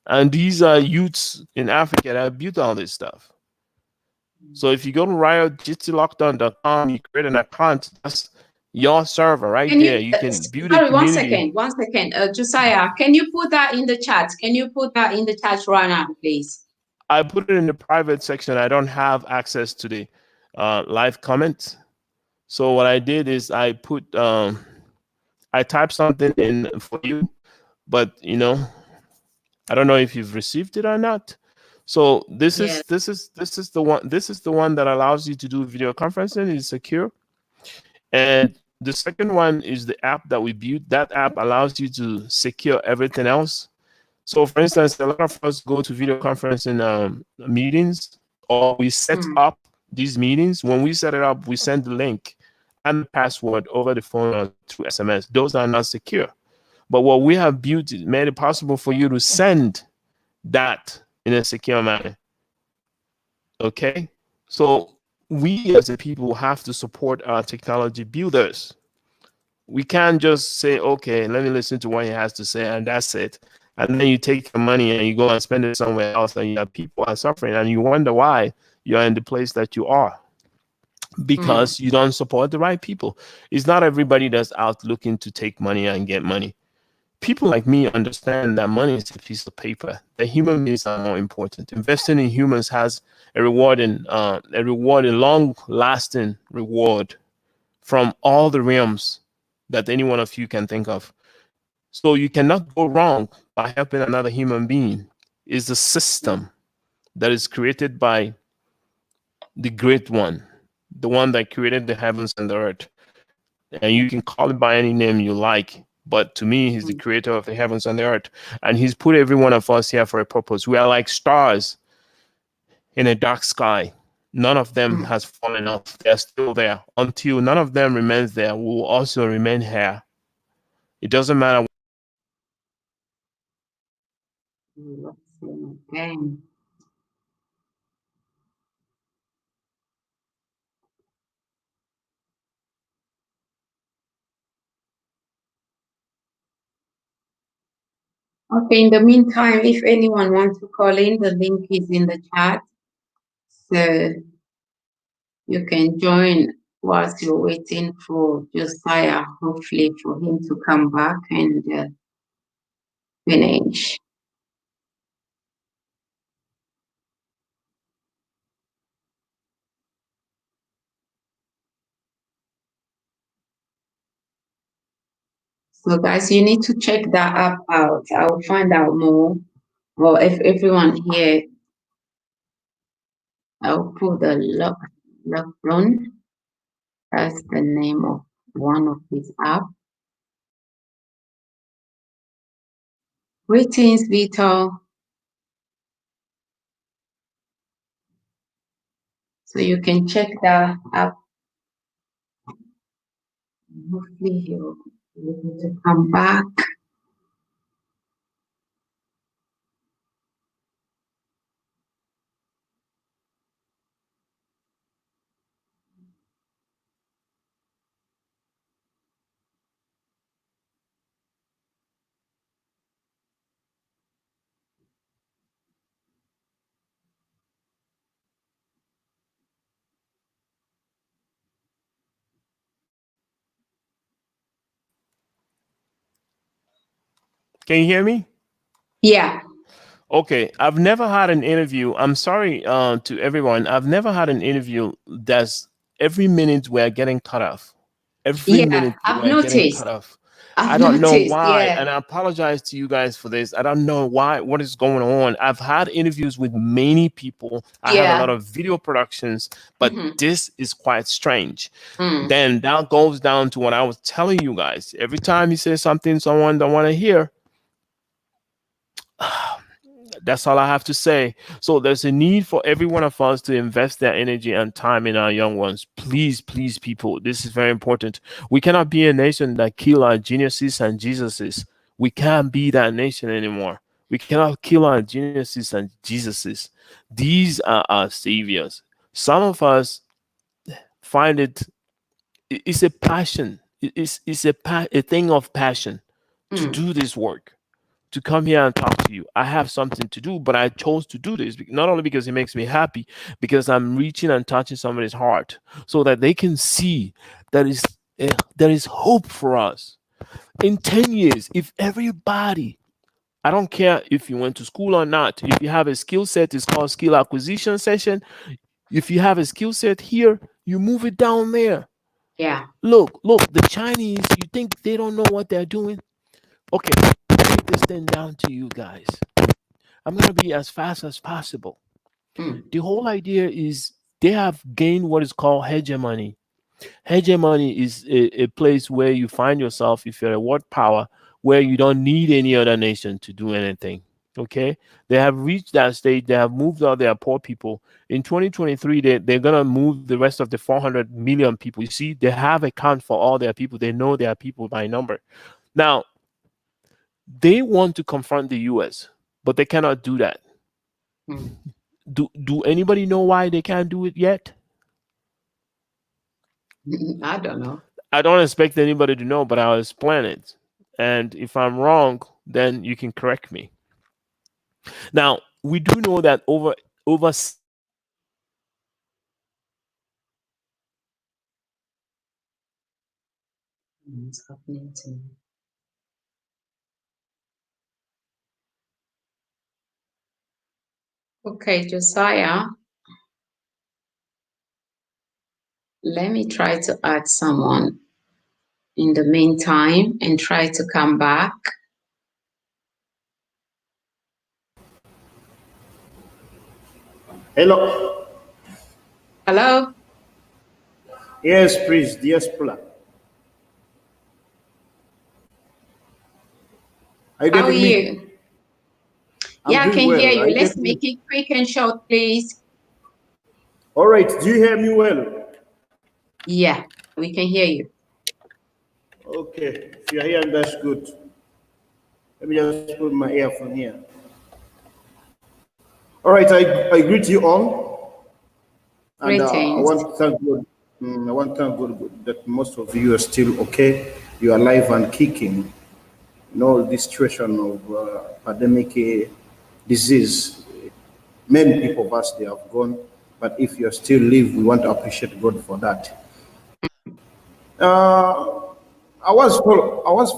And these are youths in Africa that have built all this stuff. So if you go to riotgtlockdown.com, you create an account, that's your server right Can there. you, You can build a sorry, community. one second. Josiah, can you put that in the chat? Can you put that in the chat right now, please? I put it in the private section. I don't have access to the live comments. So what I did is I typed something in for you, but I don't know if you've received it or not. So this Yes. is the one. This is the one that allows you to do video conferencing. It's secure. And the second one is the app that we built. That app allows you to secure everything else. So for instance, a lot of us go to video conferencing meetings, or we set up these meetings. When we set it up, we send the link and the password over the phone or through SMS. Those are not secure. But what we have built made it possible for you to send that in a secure manner. Okay? So we as a people have to support our technology builders. We can't just say, okay, let me listen to what he has to say, and that's it. And then you take your money and you go and spend it somewhere else, and your people are suffering, and you wonder why you're in the place that you are, because you don't support the right people. It's not everybody that's out looking to take money and get money. People like me understand that money is a piece of paper. The human beings are more important. Investing in humans has a rewarding, long-lasting reward from all the realms that any one of you can think of. So you cannot go wrong by helping another human being is a system that is created by the great one, the one that created the heavens and the earth. And you can call it by any name you like. But to me, he's the mm, creator of the heavens and the earth. And he's put every one of us here for a purpose. We are like stars in a dark sky. None of them mm. has fallen off. They're still there. Until none of them remains there, we will also remain here. It doesn't matter. Let's see again. Okay, in the meantime, if anyone wants to call in, the link is in the chat. So you can join whilst you're waiting for Josiah, hopefully for him to come back and finish. So guys, you need to check that app out. I'll find out more. Or if everyone here, I'll put the LOKDON. That's the name of one of these apps. Greetings, Vito. So you can check that app. Hopefully he'll be able to come back. Can you hear me? Yeah, Okay, I've never had an interview. I'm sorry to everyone. I've never had an interview that's every minute we're getting cut off. Every yeah, minute we're getting cut off. I I've don't know noticed, why, yeah, and I apologize to you guys for this. I don't know why, what is going on. I've had interviews with many people. I have a yeah. lot of video productions, but Mm-hmm. this is quite strange. Mm. Then that goes down to what I was telling you guys. Every time you say something someone don't want to hear, that's all I have to say. So there's a need for every one of us to invest their energy and time in our young ones. Please, please, people, this is very important. We cannot be a nation that kill our geniuses and Jesuses. We can't be that nation anymore. We cannot kill our geniuses and Jesuses. These are our saviors. Some of us find it's a passion. It's a thing of passion to Mm. do this work, to come here and talk to you. I have something to do, but I chose to do this not only because it makes me happy, because I'm reaching and touching somebody's heart so that they can see that there is hope for us. In 10 years, if everybody, I don't care if you went to school or not, if you have a skill set, it's called skill acquisition session. If you have a skill set here, you move it down there. Yeah. Look, the Chinese, you think they don't know what they're doing? Okay, break this thing down to you guys. I'm going to be as fast as possible. Mm. The whole idea is they have gained what is called hegemony. Hegemony is a place where you find yourself, if you're a world power, where you don't need any other nation to do anything. Okay? They have reached that stage. They have moved out their poor people. In 2023, they're going to move the rest of the 400 million people. You see, they have a count for all their people. They know their people by number. Now, they want to confront the US, but they cannot do that. Mm. Do anybody know why they can't do it yet? I don't know. I don't expect anybody to know, but I'll explain it. And if I'm wrong, then you can correct me. Now, we do know that over What's happening to me? Okay, Josiah, let me try to add someone in the meantime and try to come back. Hello. Hello. Yes, please, diaspora. Are you How are getting me? you? I'm Yeah, I doing can hear well. Are you. you Let's getting make me? it quick and short, please. All right. Do you hear me well? Yeah, we can hear you. Okay. If you're here, that's good. Let me just put my earphone here. All right. I greet you all, and I Greetings. want to thank God. I want to thank God that most of you are still okay. You are alive and kicking. This situation of pandemic disease. Many people of us they have gone, but if you're still live, we want to appreciate God for that. Uh, I was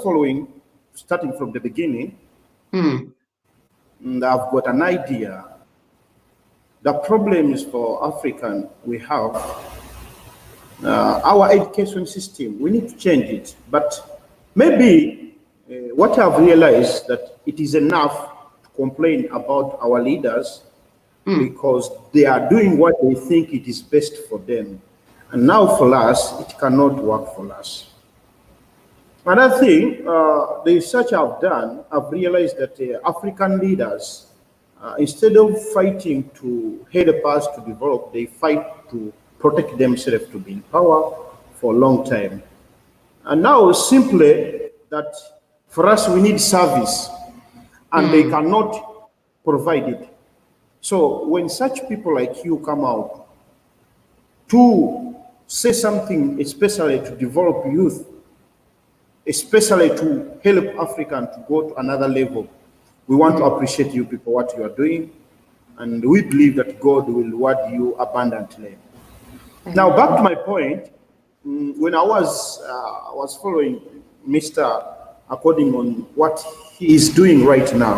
following, starting from the beginning, Hmm. and I've got an idea. The problem is for African, we have our education system. We need to change it, but maybe what I've realized that it is enough to complain about our leaders Hmm. because they are doing what they think it is best for them. And now for us, it cannot work for us. Another thing, the research I've done, I've realized that African leaders, instead of fighting to help us to develop, they fight to protect themselves to be in power for a long time. And now simply that for us we need service and they Hmm. cannot provide it. So when such people like you come out to say something, especially to develop youth, especially to help African to go to another level, we want to Hmm. appreciate you people what you are doing, and we believe that God will reward you abundantly. Now back to Amen. my point, when I was following Mr. according on what he is doing right now.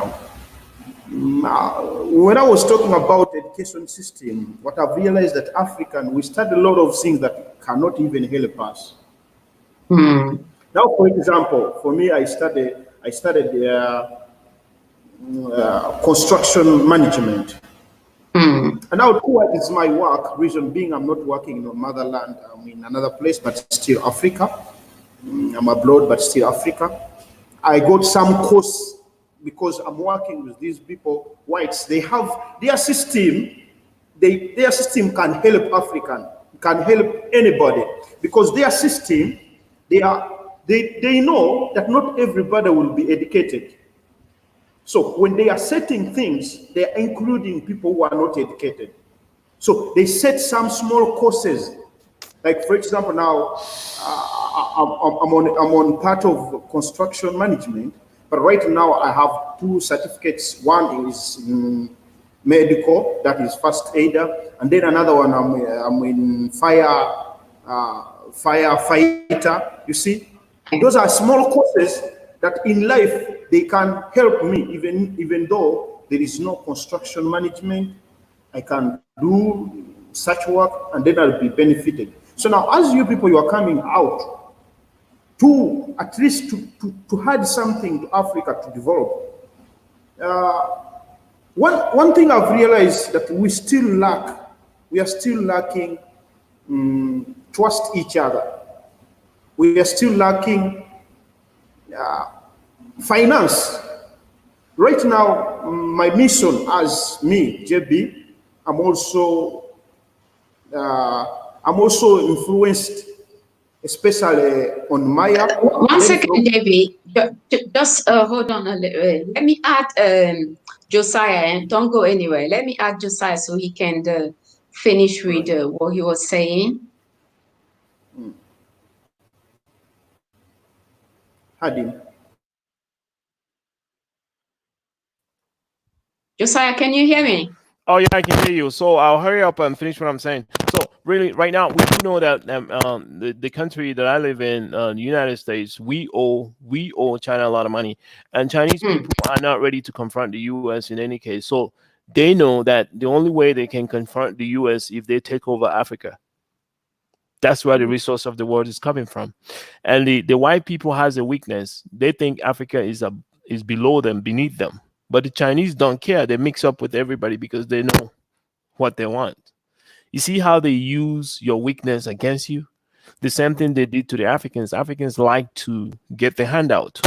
When I was talking about education system, what I've realized that African, we study a lot of things that cannot even help us. Hmm. Now, for example, for me, I studied construction management. Hmm. And now, what is my work? Reason being, I'm not working in a motherland. I'm in another place, but still Africa. I'm abroad, but still Africa. I got some course because I'm working with these people, whites. They have their system. Their system can help African, can help anybody because their system, they know that not everybody will be educated. So when they are setting things, they are including people who are not educated. So they set some small courses. Like for example, now I'm on part of construction management, but right now I have two certificates. One is medical, that is first aider, and then another one I'm in firefighter. You see, those are small courses that in life they can help me, even though there is no construction management. I can do such work and then I'll be benefited. So now, as you people, you are coming out to at least to add something to Africa to develop. One thing I've realized that we are still lacking trust each other. We are still lacking finance. Right now, my mission as me, JB, I'm also uh, I'm also influenced, especially on Maya. One Then second, from David. Just hold on a little. Let me add Josiah, and don't go anywhere. Let me add Josiah so he can finish with what he was saying. Hadim. Josiah, can you hear me? Oh yeah, I can hear you. So I'll hurry up and finish what I'm saying. So really, right now, we do know that the country that I live in, the United States, we owe China a lot of money, and Chinese Hmm. people are not ready to confront the U.S. in any case. So they know that the only way they can confront the U.S. if they take over Africa. That's where the resource of the world is coming from, and the white people has a weakness. They think Africa is below them, beneath them. But the Chinese don't care. They mix up with everybody because they know what they want. You see how they use your weakness against you? The same thing they did to the Africans. Africans like to get the handout.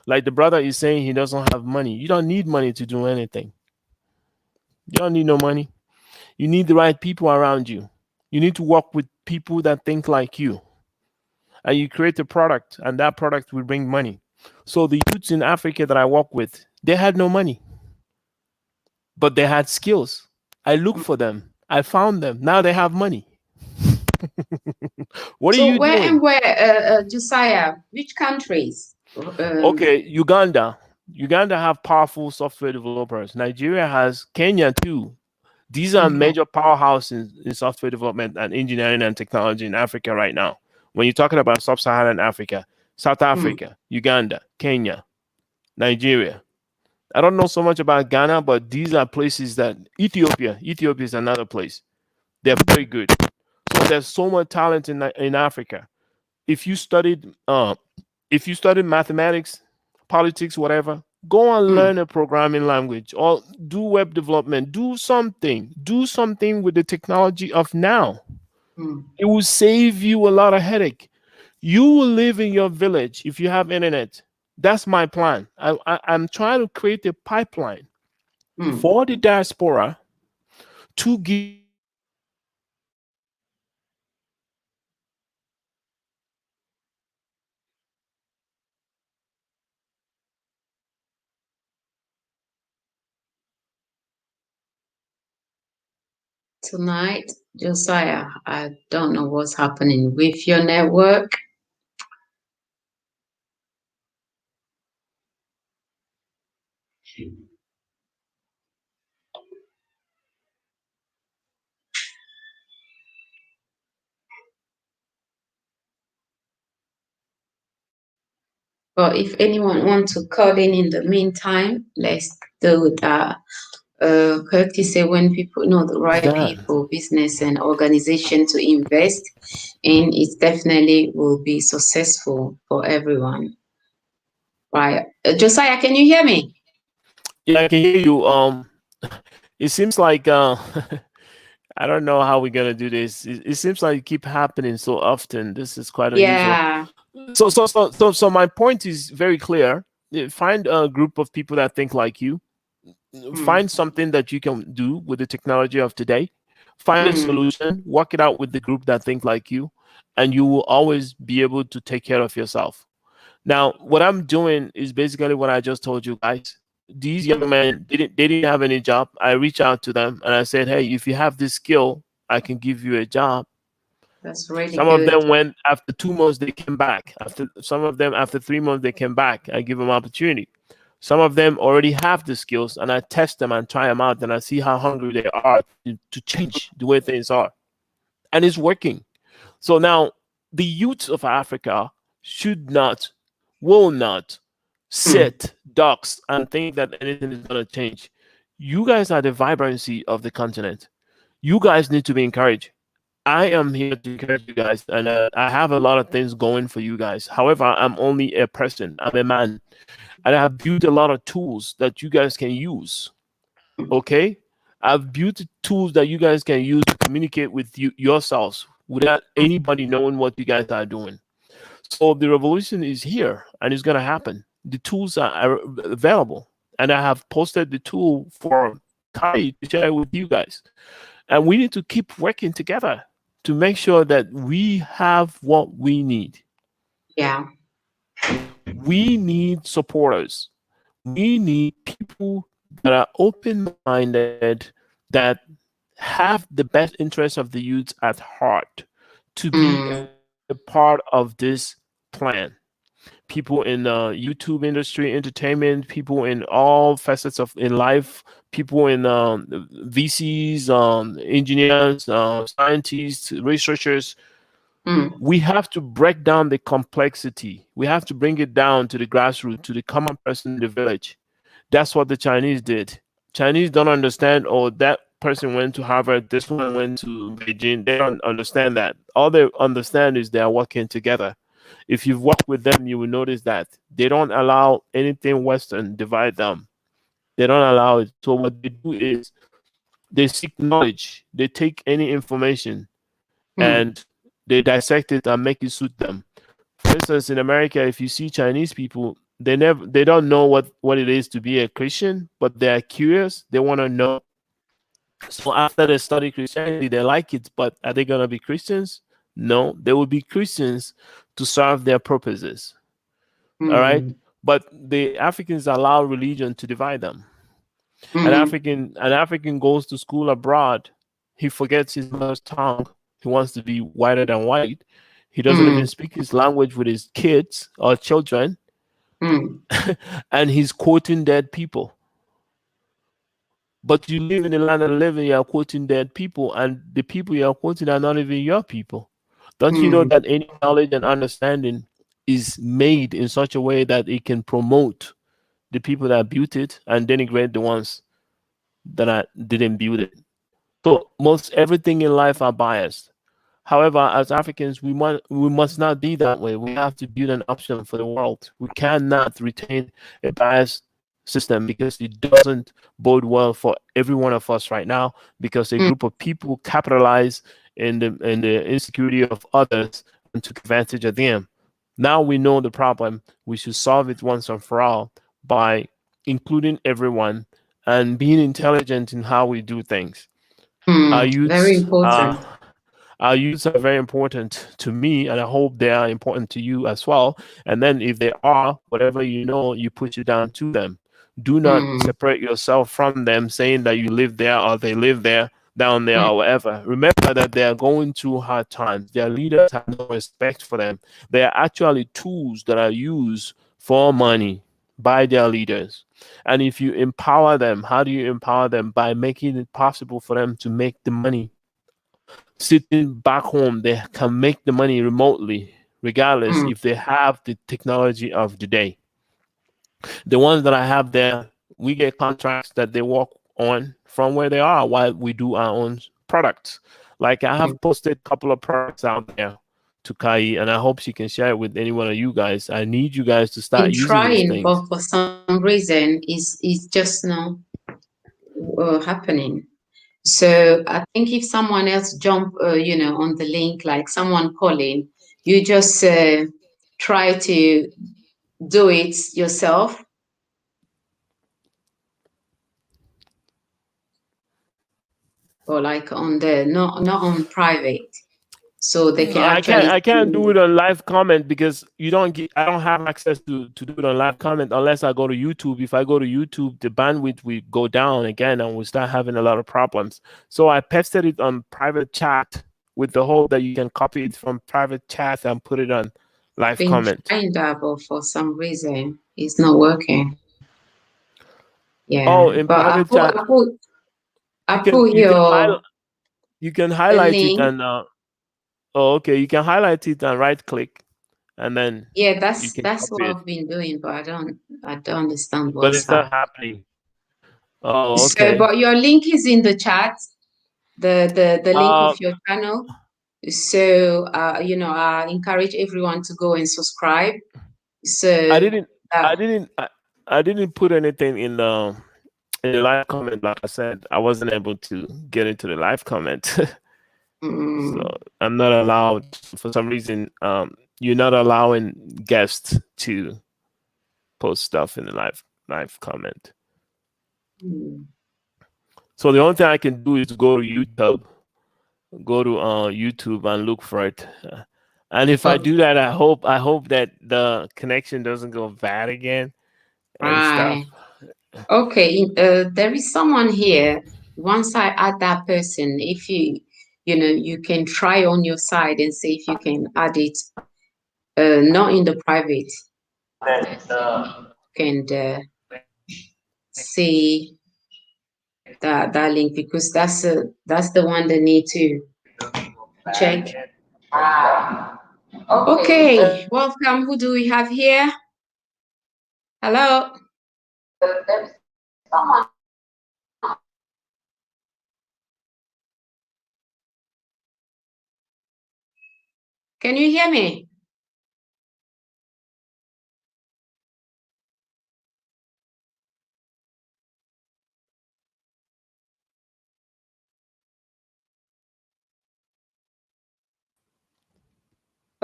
Like the brother is saying he doesn't have money. You don't need money to do anything. You don't need no money. You need the right people around you. You need to work with people that think like you. And you create a product, and that product will bring money. So the youths in Africa that I work with, they had no money, but they had skills. I looked for them. I found them. Now they have money. What are So you where doing? and where, Josiah? Which countries? Okay, Uganda. Uganda have powerful software developers. Nigeria has, Kenya too. These are Okay. major powerhouses in software development and engineering and technology in Africa right now. When you're talking about sub-Saharan Africa, South Africa, Uganda, Kenya, Nigeria. I don't know so much about Ghana, but these are places that Ethiopia is another place. They're very good. So there's so much talent in Africa. If you studied mathematics, politics, whatever, go and learn a programming language or do web development. Do something with the technology of now. It will save you a lot of headache. You will live in your village if you have internet. That's my plan. I'm trying to create a pipeline for the diaspora to give them access to Tonight, Josiah, I don't know what's happening with your network. But if anyone wants to call in the meantime, let's do that. Kirky say when people know the right that. people, business and organization to invest in, it definitely will be successful for everyone. Right. Josiah, can you hear me? Yeah, I can hear you. It seems like I don't know how we're gonna do this. It seems like it keep happening so often. This is quite unusual. Yeah. So my point is very clear. Find a group of people that think like you. Find something that you can do with the technology of today. Find a solution, work it out with the group that think like you, and you will always be able to take care of yourself. Now, what I'm doing is basically what I just told you guys. These young men they didn't have any job. I reached out to them and I said, hey, if you have this skill, I can give you a job. That's really Some of good. them went after 2 months, they came back. After some of them after 3 months, they came back. I give them opportunity. Some of them already have the skills, and I test them and try them out, and I see how hungry they are to change the way things are, and it's working. So now the youth of Africa should not, will not sit ducks and think that anything is going to change. You guys are the vibrancy of the continent. You guys need to be encouraged. I am here to encourage you guys, and I have a lot of things going for you guys. However, I'm only a person. I'm a man, and I have built a lot of tools that you guys can use. Okay, I've built tools that you guys can use to communicate with you yourselves without anybody knowing what you guys are doing. So the revolution is here, and it's gonna happen. The tools are available, and I have posted the tool for Kai to share with you guys. And we need to keep working together to make sure that we have what we need. Yeah. We need supporters. We need people that are open-minded, that have the best interests of the youth at heart, to be a part of this plan. People in the YouTube industry, entertainment, people in all facets of in life, people in VCs, engineers, scientists, researchers. We have to break down the complexity. We have to bring it down to the grassroots, to the common person in the village. That's what the Chinese did. Chinese don't understand, oh, that person went to Harvard, this one went to Beijing. They don't understand that. All they understand is they are working together. If you've worked with them, you will notice that they don't allow anything Western divide them. They don't allow it. So what they do is They seek knowledge. They take any information mm, and they dissect it and make it suit them. For instance, in America, if you see Chinese people, they don't know what it is to be a Christian, but they are curious. They want to know. So after they study Christianity, they like it, but are they gonna be Christians? No, they will be Christians to serve their purposes. All right. mm, But the Africans allow religion to divide them. mm, An African goes to school abroad, he forgets his mother's tongue. He wants to be whiter than white. He doesn't even mm, speak his language with his kids or children, mm, and he's quoting dead people. But you live in the land of the living, you are quoting dead people, and the people you are quoting are not even your people. Don't you know mm, that any knowledge and understanding is made in such a way that it can promote the people that built it and denigrate the ones didn't build it? So most everything in life are biased. However, as Africans, we must not be that way. We have to build an option for the world. We cannot retain a biased system because it doesn't bode well for every one of us right now. Because a mm, group of people capitalize in the insecurity of others and took advantage of them. Now we know the problem. We should solve it once and for all by including everyone and being intelligent in how we do things. Our very youths important. our youths are very important to me, and I hope they are important to you as well. And then, if they are, whatever you know, you push it down to them. Do not Mm, separate yourself from them, saying that you live there or they live there, down there, mm, or whatever. Remember that they are going through hard times. Their leaders have no respect for them. They are actually tools that are used for money by their leaders. And if you empower them, how do you empower them? By making it possible for them to make the money sitting back home. They can make the money remotely, regardless mm, if they have the technology of the day. The ones that I have there, we get contracts that they work on from where they are while we do our own products. Like I mm. have posted a couple of products out there to Kai, and I hope she can share it with any one of you guys. I need you guys to start Been using those trying, things. but for some reason, is just not happening. So I think if someone else jump, on the link, like someone calling, you just try to do it yourself, or like on the not on private, so they can actually I can't do see. it on live comment because you don't get I don't have access to do it on live comment unless I go to YouTube. If I go to YouTube, the bandwidth will go down again and we start having a lot of problems. So I pasted it on private chat with the hope that you can copy it from private chat and put it on live Been comment. trying that, but for some reason it's not working. Yeah, Oh, in but private chat, I put your you can the highlight it link. and oh, okay, you can highlight it and right click and then Yeah, you can that's what copy it, I've been doing, but I don't understand but what's it's happening. not happening. Oh, So, okay. but your link is in the chat, the link of Uh, your channel. So, I encourage everyone to go and subscribe. I So, didn't, uh, I didn't, I didn't put anything in the live comment. Like I said, I wasn't able to get into the live comment, so mm, I'm not allowed. For some reason, you're not allowing guests to post stuff in the live comment. mm, So the only thing I can do is go to YouTube and look for it. And if I okay, do that, I hope that the connection doesn't go bad again and stuff. right. Okay, there is someone here. Once I add that person, if you can try on your side and see if you can add it, not in the private, and see that link, because that's the one that need to check. Okay, welcome. Who do we have here? Hello. Can you hear me?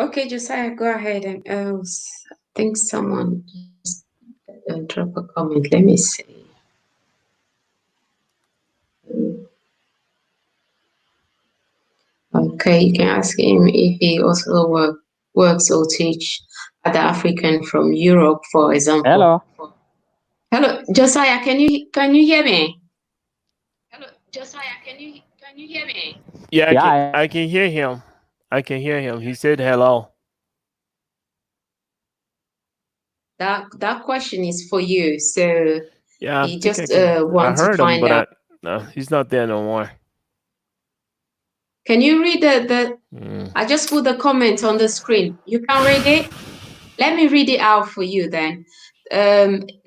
Okay, Josiah, go ahead and I think someone just drop a comment. Let me see. Okay, you can ask him if he also works or teach other African from Europe, for example. Hello. Hello, Josiah, can you hear me? Hello, Josiah, can you hear me? Yeah, Yeah, I can hear him. I can hear him. He said hello. That question is for you. So Yeah, I he think I just can. I want to heard him, find but out. no, he's not there no more. Can you read the Mm. I just put the comment on the screen. You can read it? Let me read it out for you then.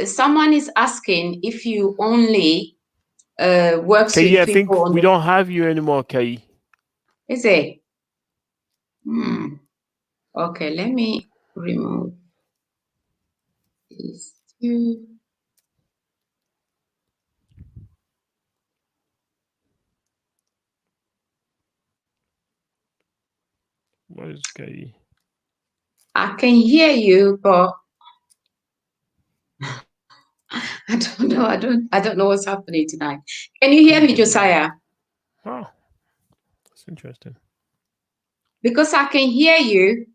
Someone is asking if you only works Kay, with I think people on we the, don't have you anymore, Kay. is it? Okay, let me remove these two. What is Kay? I can hear you, but I don't know. I don't know what's happening tonight. Can you hear me, Josiah? Oh, that's interesting. Because I can hear you.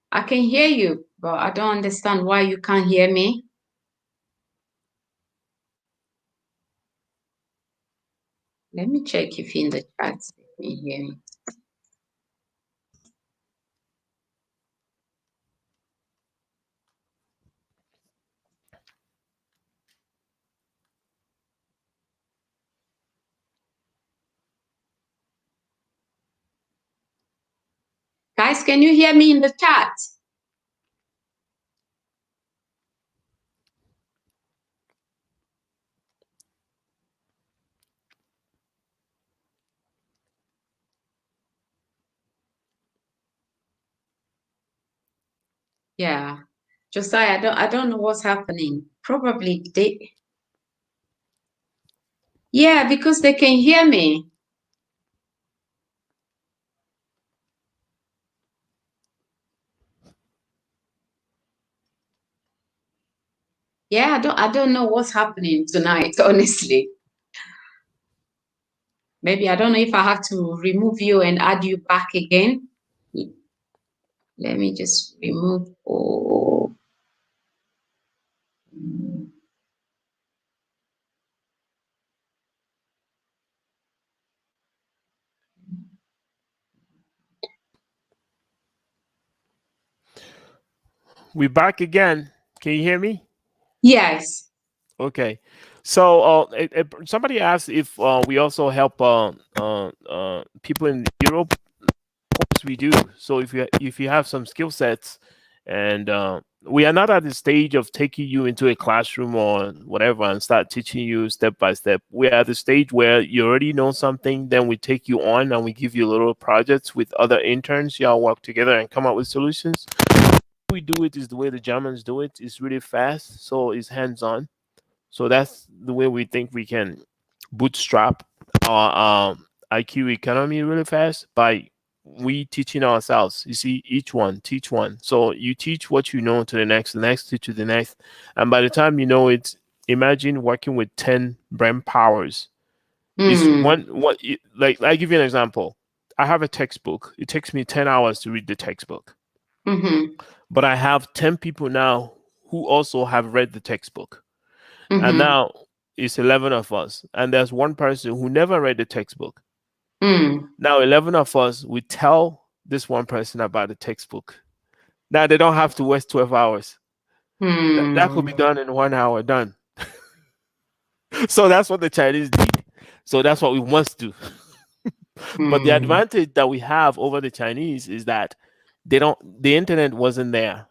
I can hear you, but I don't understand why you can't hear me. Let me check if in the chat you can hear me. Guys, can you hear me in the chat? Yeah. Josiah, I don't know what's happening. Probably they. Yeah, because they can hear me. Yeah, I don't know what's happening tonight, honestly. Maybe I don't know if I have to remove you and add you back again. Let me just remove all. We back again. Can you hear me? Yes. Okay. So, somebody asked if we also help people in Europe. Of course, we do. So, if you have some skill sets, and we are not at the stage of taking you into a classroom or whatever and start teaching you step by step. We are at the stage where you already know something. Then we take you on and we give you little projects with other interns. Y'all work together and come up with solutions. We do it is the way the Germans do it. It's really fast, so it's hands on. So that's the way we think we can bootstrap our IQ economy really fast by we teaching ourselves. You see, each one teach one. So you teach what you know to the next teach to the next, and by the time you know it, imagine working with 10 brain powers. Is like I give you an example. I have a textbook. It takes me 10 hours to read the textbook, but I have 10 people now who also have read the textbook. And now it's 11 of us. And there's one person who never read the textbook. Now, 11 of us, we tell this one person about the textbook. Now, they don't have to waste 12 hours. That could be done in 1 hour, done. So that's what the Chinese did. So that's what we must do. But the advantage that we have over the Chinese is that the internet wasn't there.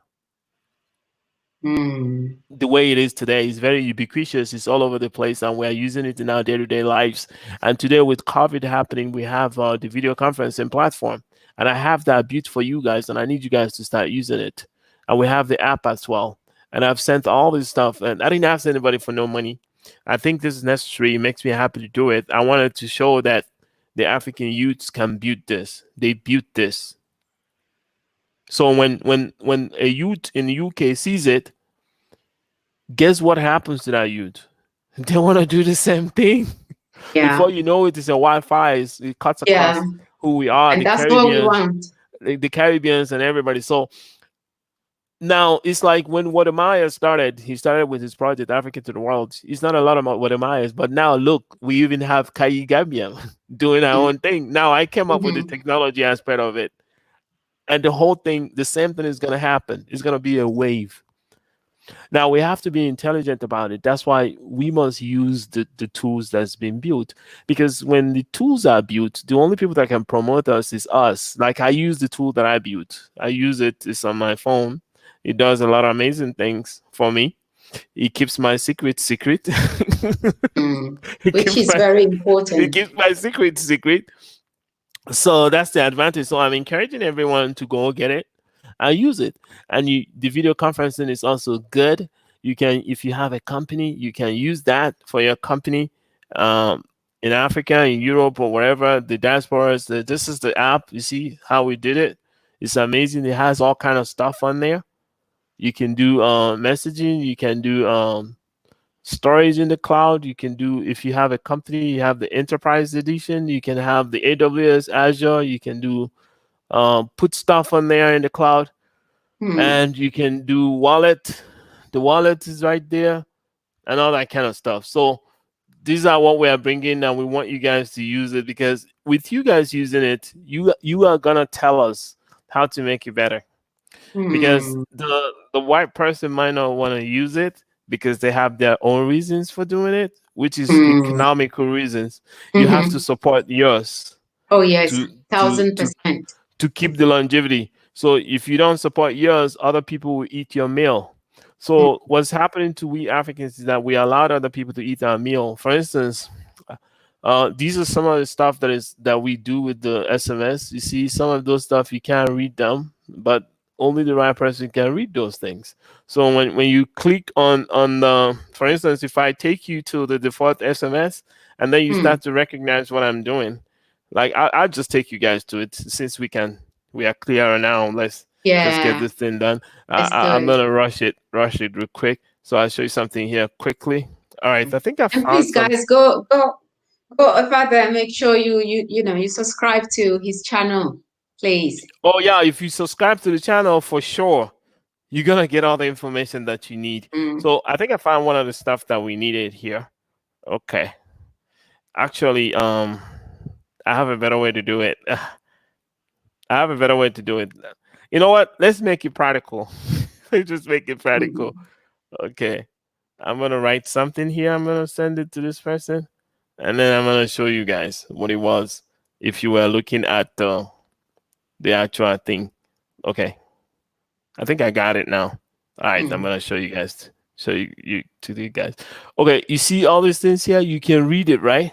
The way it is today is very ubiquitous. It's all over the place, and we're using it in our day-to-day lives. And today, with COVID happening, we have the video conferencing platform, and I have that built for you guys, and I need you guys to start using it. And we have the app as well. And I've sent all this stuff, and I didn't ask anybody for no money. I think this is necessary. It makes me happy to do it. I wanted to show that the African youths can build this. They built this. So when a youth in the UK sees it, guess what happens to that youth? They want to do the same thing. Yeah. Before you know it, it's a Wi-Fi. It cuts Yeah. across who we are, And the that's what we Caribbeans, want. the Caribbeans, and everybody. So now it's like when Wadamaya started. He started with his project Africa to the World. It's not a lot about Wadamayas, but now look, we even have Kai Gabiam doing our own thing. Now I came up with the technology aspect of it, and the whole thing, the same thing is going to happen. It's going to be a wave. Now we have to be intelligent about it. That's why we must use the tools that's been built. Because when the tools are built, the only people that can promote us is us. Like I use the tool that I built. I use it. It's on my phone. It does a lot of amazing things for me. It keeps my secret secret. Which is very It important. keeps my secret secret. So that's the advantage. So I'm encouraging everyone to go get it and use it. And the video conferencing is also good. You can, if you have a company, you can use that for your company in Africa, in Europe, or wherever the diasporas. This is the app. You see how we did it? It's amazing. It has all kind of stuff on there. You can do messaging. You can do storage in the cloud. You can do, if you have a company, you have the enterprise edition. You can have the AWS Azure. You can do put stuff on there in the cloud, and you can do wallet. The wallet is right there, and all that kind of stuff. So these are what we are bringing, and we want you guys to use it, because with you guys using it, you are gonna tell us how to make it better. Because the white person might not want to use it because they have their own reasons for doing it, which is economical reasons. You have to support yours. Oh yes, to 1000%. to keep the longevity. So if you don't support yours, other people will eat your meal. So what's happening to we Africans is that we allowed other people to eat our meal. For instance, these are some of the stuff that we do with the SMS. You see, some of those stuff you can't read them, but only the right person can read those things. So when you click on the, for instance, if I take you to the default SMS and then you start to recognize what I'm doing, like I'll just take you guys to it since we are clearer now. Let's just get this thing done. I'm gonna rush it real quick. So I'll show you something here quickly. All right, I think I found. And please, guys, go further and make sure you subscribe to his channel, please. Oh yeah, if you subscribe to the channel, for sure, you're gonna get all the information that you need. So I think I found one of the stuff that we needed here. Okay, actually, I have a better way to do it. I have a better way to do it. You know what? Let's make it practical. Let's just make it practical. Okay. I'm going to write something here. I'm going to send it to this person. And then I'm going to show you guys what it was if you were looking at the actual thing. Okay. I think I got it now. All right. I'm going to show you guys. Show you to the guys. Okay. You see all these things here? You can read it, right?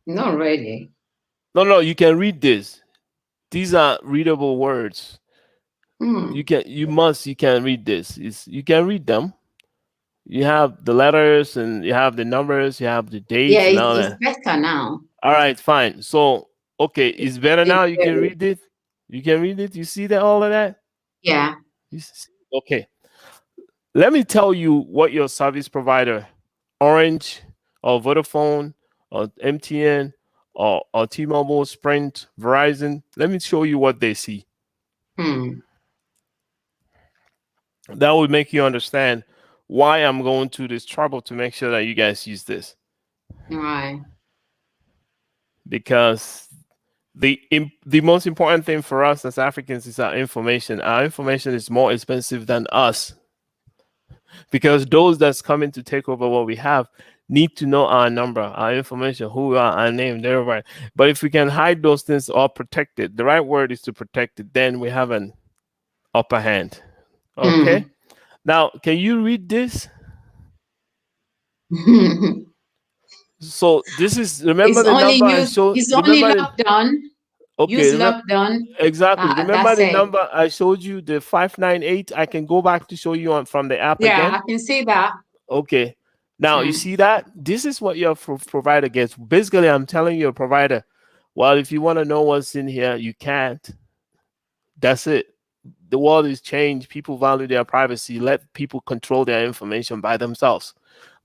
Not really. No, you can read this. These are readable words. You can read this. You can read them. You have the letters and you have the numbers, you have the dates. Yeah, and all it's that. better now. All right, fine. So, okay, it's better now. You can read it. You can read it. You see that, all of that? Yeah. Okay. Let me tell you what your service provider, Orange or Vodafone or MTN or T-Mobile, Sprint, Verizon, let me show you what they see. That would make you understand why I'm going through this trouble to make sure that you guys use this. Right. Because the most important thing for us as Africans is our information. Our information is more expensive than us. Because those that's coming to take over what we have need to know our number, our information, who we are, our name, everybody. But if we can hide those things or protect it, the right word is to protect it, then we have an upper hand. Okay? Now, can you read this? So this is, remember the number I showed? It's only LOKDON. Okay, use LOKDON. Exactly. Remember the number I showed you, the 598? I can go back to show you from the app again. Yeah, I can see that. Okay. Now, you Mm. see that? This is what your provider gets. Basically, I'm telling your provider, well, if you want to know what's in here, you can't. That's it. The world is changed. People value their privacy. Let people control their information by themselves.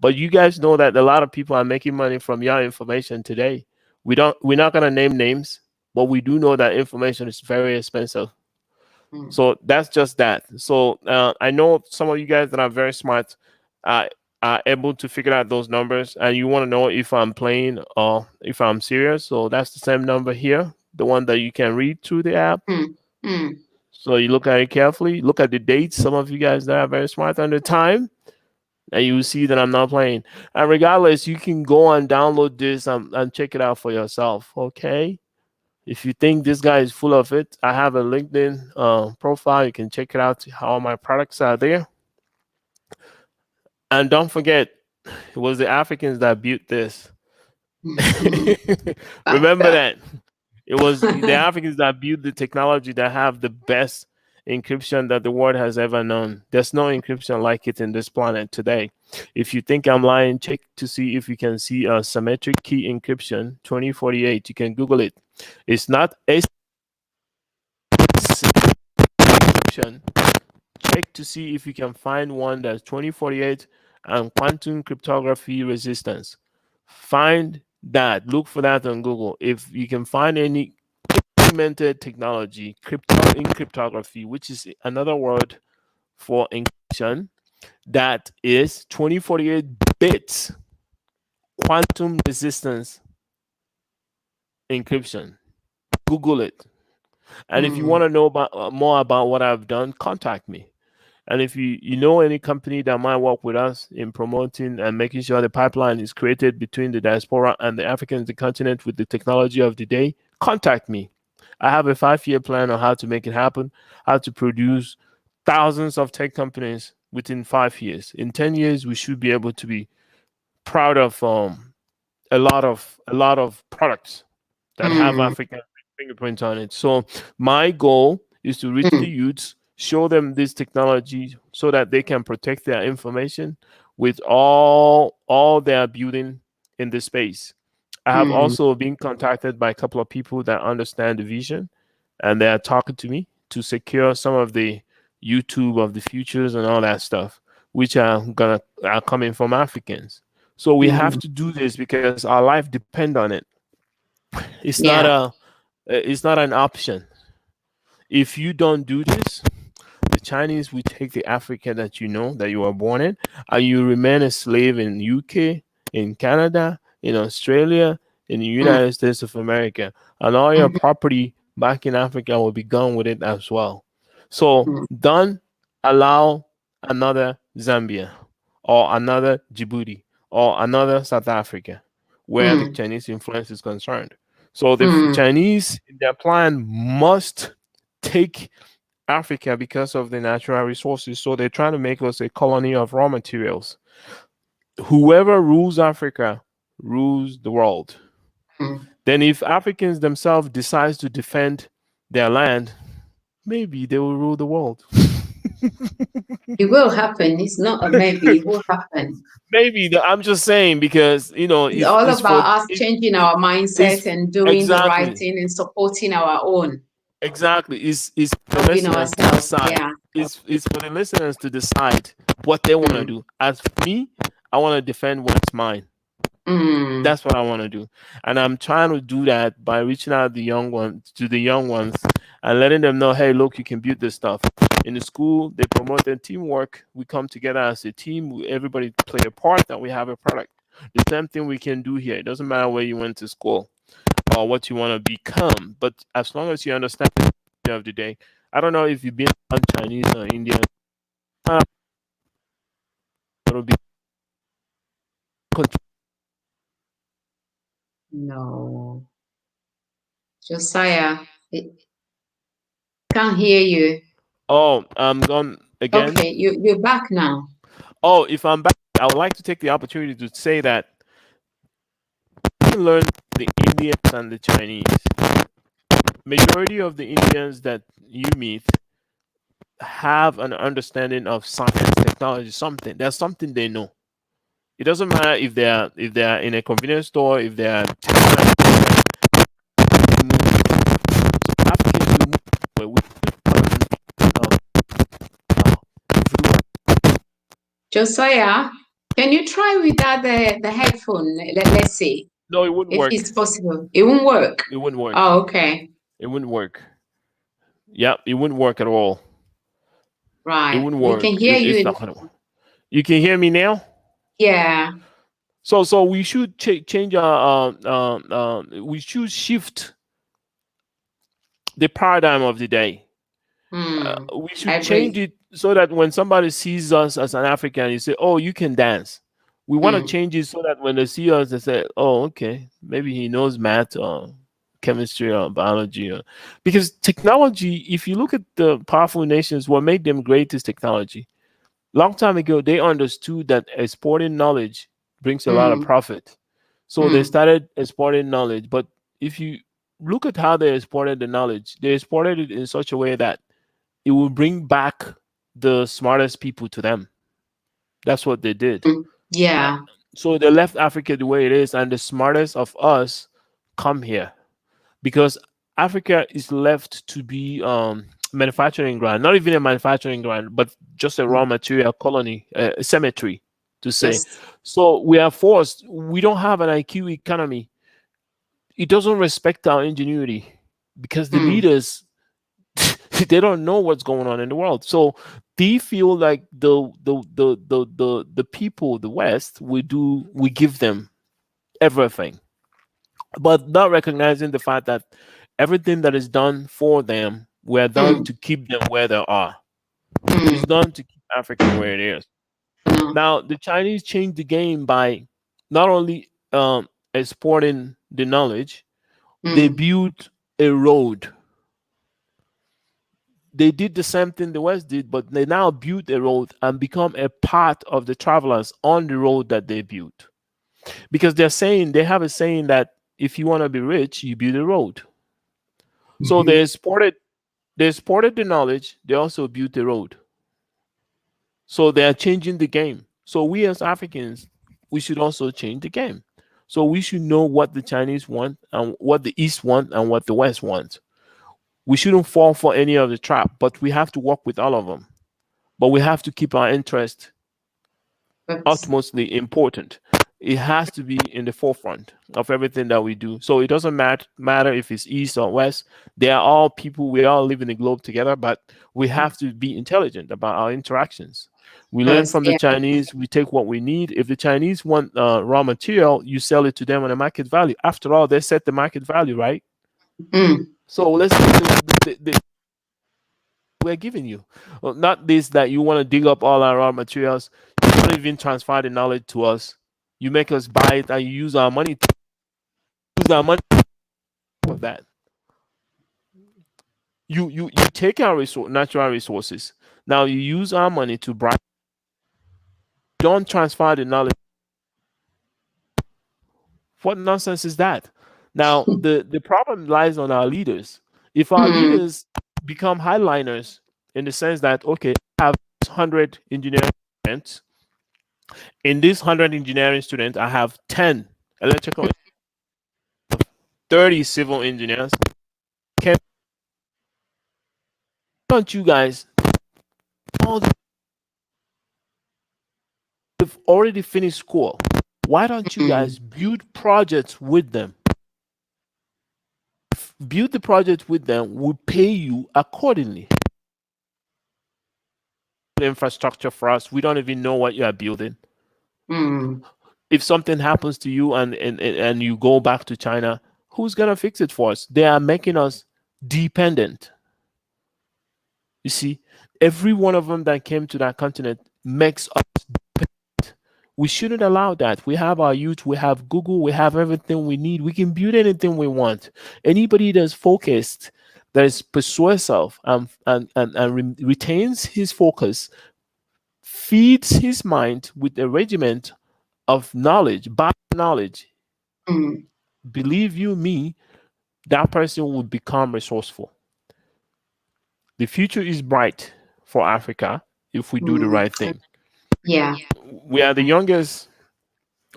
But you guys know that a lot of people are making money from your information today. We're not gonna name names, but we do know that information is very expensive. Mm. So that's just that. So I know some of you guys that are very smart uh, are able to figure out those numbers, and you want to know if I'm playing or if I'm serious. So that's the same number here, the one that you can read through the app. Mm. Mm. So you look at it carefully, look at the dates. Some of you guys that are very smart on the time, and you will see that I'm not playing. And regardless, you can go and download this and check it out for yourself. Okay. If you think this guy is full of it, I have a LinkedIn profile. You can check it out. How my products are there. And don't forget, it was the Africans that built this. Mm. Remember that. It was the Africans that built the technology that have the best encryption that the world has ever known. There's no encryption like it in this planet today. If you think I'm lying, check to see if you can see a symmetric key encryption 2048. You can Google it. It's not a encryption. Check to see if you can find one that's 2048 and quantum cryptography resistance. Find that. Look for that on Google. If you can find any implemented technology, in cryptography, which is another word for encryption, that is 2048 bits quantum resistance encryption. Google it. And if you want Mm. to know about more about what I've done, contact me. And if you know any company that might work with us in promoting and making sure the pipeline is created between the diaspora and the Africans, the continent with the technology of the day, contact me. I have a 5-year plan on how to make it happen, how to produce thousands of tech companies within 5 years. In 10 years, we should be able to be proud of a lot of products that have Mm. African fingerprints on it. So my goal is to reach the Mm. youths, show them this technology so that they can protect their information with all their building in the space. I have Mm. also been contacted by a couple of people that understand the vision, and they are talking to me to secure some of the YouTube of the futures and all that stuff, which are coming from Africans. So we have Mm. to do this because our life depend on it. It's not Yeah. an option. If you don't do this, the Chinese will take the Africa that you know that you were born in, and you remain a slave in UK, in Canada, in Australia, in the Mm. United States of America, and all your Mhm. property back in Africa will be gone with it as well. So Mm. don't allow another Zambia or another Djibouti or another South Africa where the Mm. Chinese influence is concerned. So the Mm. Chinese, in their plan, must take Africa because of the natural resources. So they're trying to make us a colony of raw materials. Whoever rules Africa rules the world. Mm. Then if Africans themselves decide to defend their land, maybe they will rule the world. It will happen. It's not a maybe. It will happen. Maybe I'm just saying because It's all it's for about us changing our mindset it's and doing the right exactly thing and supporting our own, exactly it's for the helping listeners to ourselves. decide. Yeah. It's for the listeners to decide what they want to Mm. do. As for me, I want to defend what's mine. Mm. That's what I want to do, and I'm trying to do that by reaching out the young ones and letting them know, hey, look, you can build this stuff. In the school, they promote their teamwork. We come together as a team. Everybody play a part, and we have a product. The same thing we can do here. It doesn't matter where you went to school or what you want to become, but as long as you understand the end of the day. I don't know if you've been on Chinese or Indian. It'll be No. Josiah, I can't hear you. oh, I'm gone again. Okay, you're back now. Oh, if I'm back, I would like to take the opportunity to say that you can learn the Indians and the Chinese. Majority of the Indians that you meet have an understanding of science, technology, something. There's something they know. It doesn't matter if they are in a convenience store, if they are Africans will move where we Josiah, can you try without the headphone? Let's see no, it wouldn't if work. it's possible. It won't work. It wouldn't work. Oh, okay. It wouldn't work. Yeah, it wouldn't work at all. It Right. wouldn't We can work. hear It's you. not gonna work. You can hear me now. Yeah. So we should change our we should shift the paradigm of the day. Hmm. We I should change agree. it so that when somebody sees us as an African, you say, "Oh, you can dance." We want to Hmm. change it so that when they see us, they say, "Oh, okay, maybe he knows math or chemistry or biology." Because technology, if you look at the powerful nations, what made them great is technology. Long time ago, they understood that exporting knowledge brings a lot of Hmm. profit, so they Hmm. started exporting knowledge. But if you look at how they exported the knowledge, they exported it in such a way that it will bring back the smartest people to them. That's what they did. Hmm. Uh, Yeah. so they left Africa the way it is, and the smartest of us come here because Africa is left to be manufacturing ground, not even a manufacturing ground, but just a raw material colony, a cemetery, to say. Yes. So we are forced. We don't have an IQ economy. It doesn't respect our ingenuity because the Hmm. leaders they don't know what's going on in the world. So they feel like the people, the West, we give them everything, but not recognizing the fact that everything that is done for them, we're done Hmm. to keep them where they are. Hmm. It's done to keep Africa where it is. No. Now the Chinese changed the game by not only exporting the knowledge, they Hmm. built a road. They did the same thing the West did, but they now built a road and become a part of the travelers on the road that they built. Because they have a saying that if you want to be rich, you build a road. So Mhm. they exported the knowledge, they also built a road. So they are changing the game. So we as Africans, we should also change the game. So we should know what the Chinese want and what the East want and what the West wants. We shouldn't fall for any of the trap, but we have to work with all of them. But we have to keep our interest That's utmostly important. It has to be in the forefront of everything that we do. So it doesn't matter if it's east or west. They are all people. We all live in the globe together, but we have to be intelligent about our interactions. We learn us. from the Yeah. Chinese. We take what we need. If the Chinese want raw material, you sell it to them on a market value. After all, they set the market value, right? Mm. So let's we're giving you. Well, not this that you want to dig up all our raw materials. You don't even transfer the knowledge to us. You make us buy it and you use our money to use our money for that. You take our natural resources. Now you use our money to buy. Don't transfer the knowledge. What nonsense is that? Now the problem lies on our leaders. If our Mm. leaders become highliners in the sense that okay, I have 100 engineering students. In this 100 engineering students, I have 10 electrical, 30 civil engineers. Can don't you guys all they've already finished school? Why don't you Mm. guys build projects with them? Build the project with them, we'll pay you accordingly. The infrastructure for us, we don't even know what you are building. Mm. If something happens to you and you go back to China, who's gonna fix it for us? They are making us dependent. You see, every one of them that came to that continent makes us. We shouldn't allow that. We have our youth, we have Google, we have everything we need. We can build anything we want. Anybody that's focused, that is persuasive and retains his focus, feeds his mind with a regiment of knowledge, bad knowledge. Mm. Believe you me, that person will become resourceful. The future is bright for Africa if we do the Mm. right thing. Yeah. We are the youngest.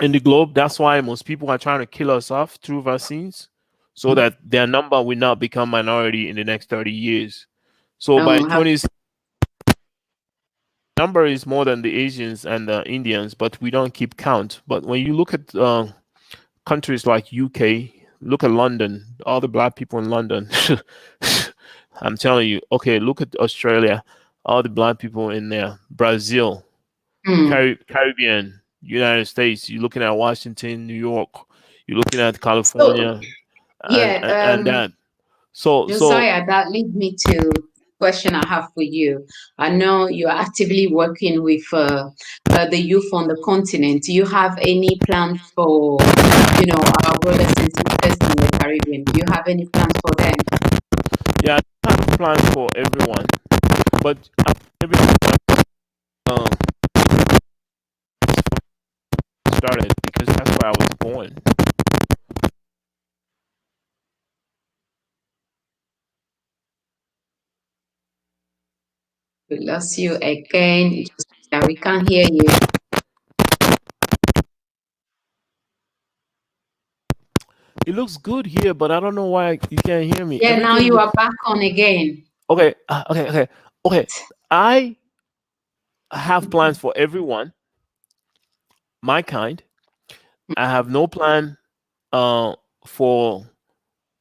in the globe. That's why most people are trying to kill us off through vaccines, so that their number will not become minority in the next 30 years. So by Oh, 20, number is more than the Asians and the Indians, but we don't keep count. But when you look at countries like UK, look at London, all the black people in London. I'm telling you. Okay, look at Australia, all the black people in there. Brazil, mm. Caribbean, United States. You're looking at Washington, New York. You're looking at So California, yeah, and that. So Josiah, that leads me to question I have for you. I know you're actively working with the youth on the continent. Do you have any plans for, our brothers and sisters in the Caribbean? Do you have any plans for them? yeah, I have plans for everyone, but everyone um, started because that's where I was born. We lost you again. Josiah, we can't hear you. It looks good here, but I don't know why you can't hear me. Yeah, now Everything you looks are back on again. okay. Okay. I have plans for everyone, my kind. I have no plan for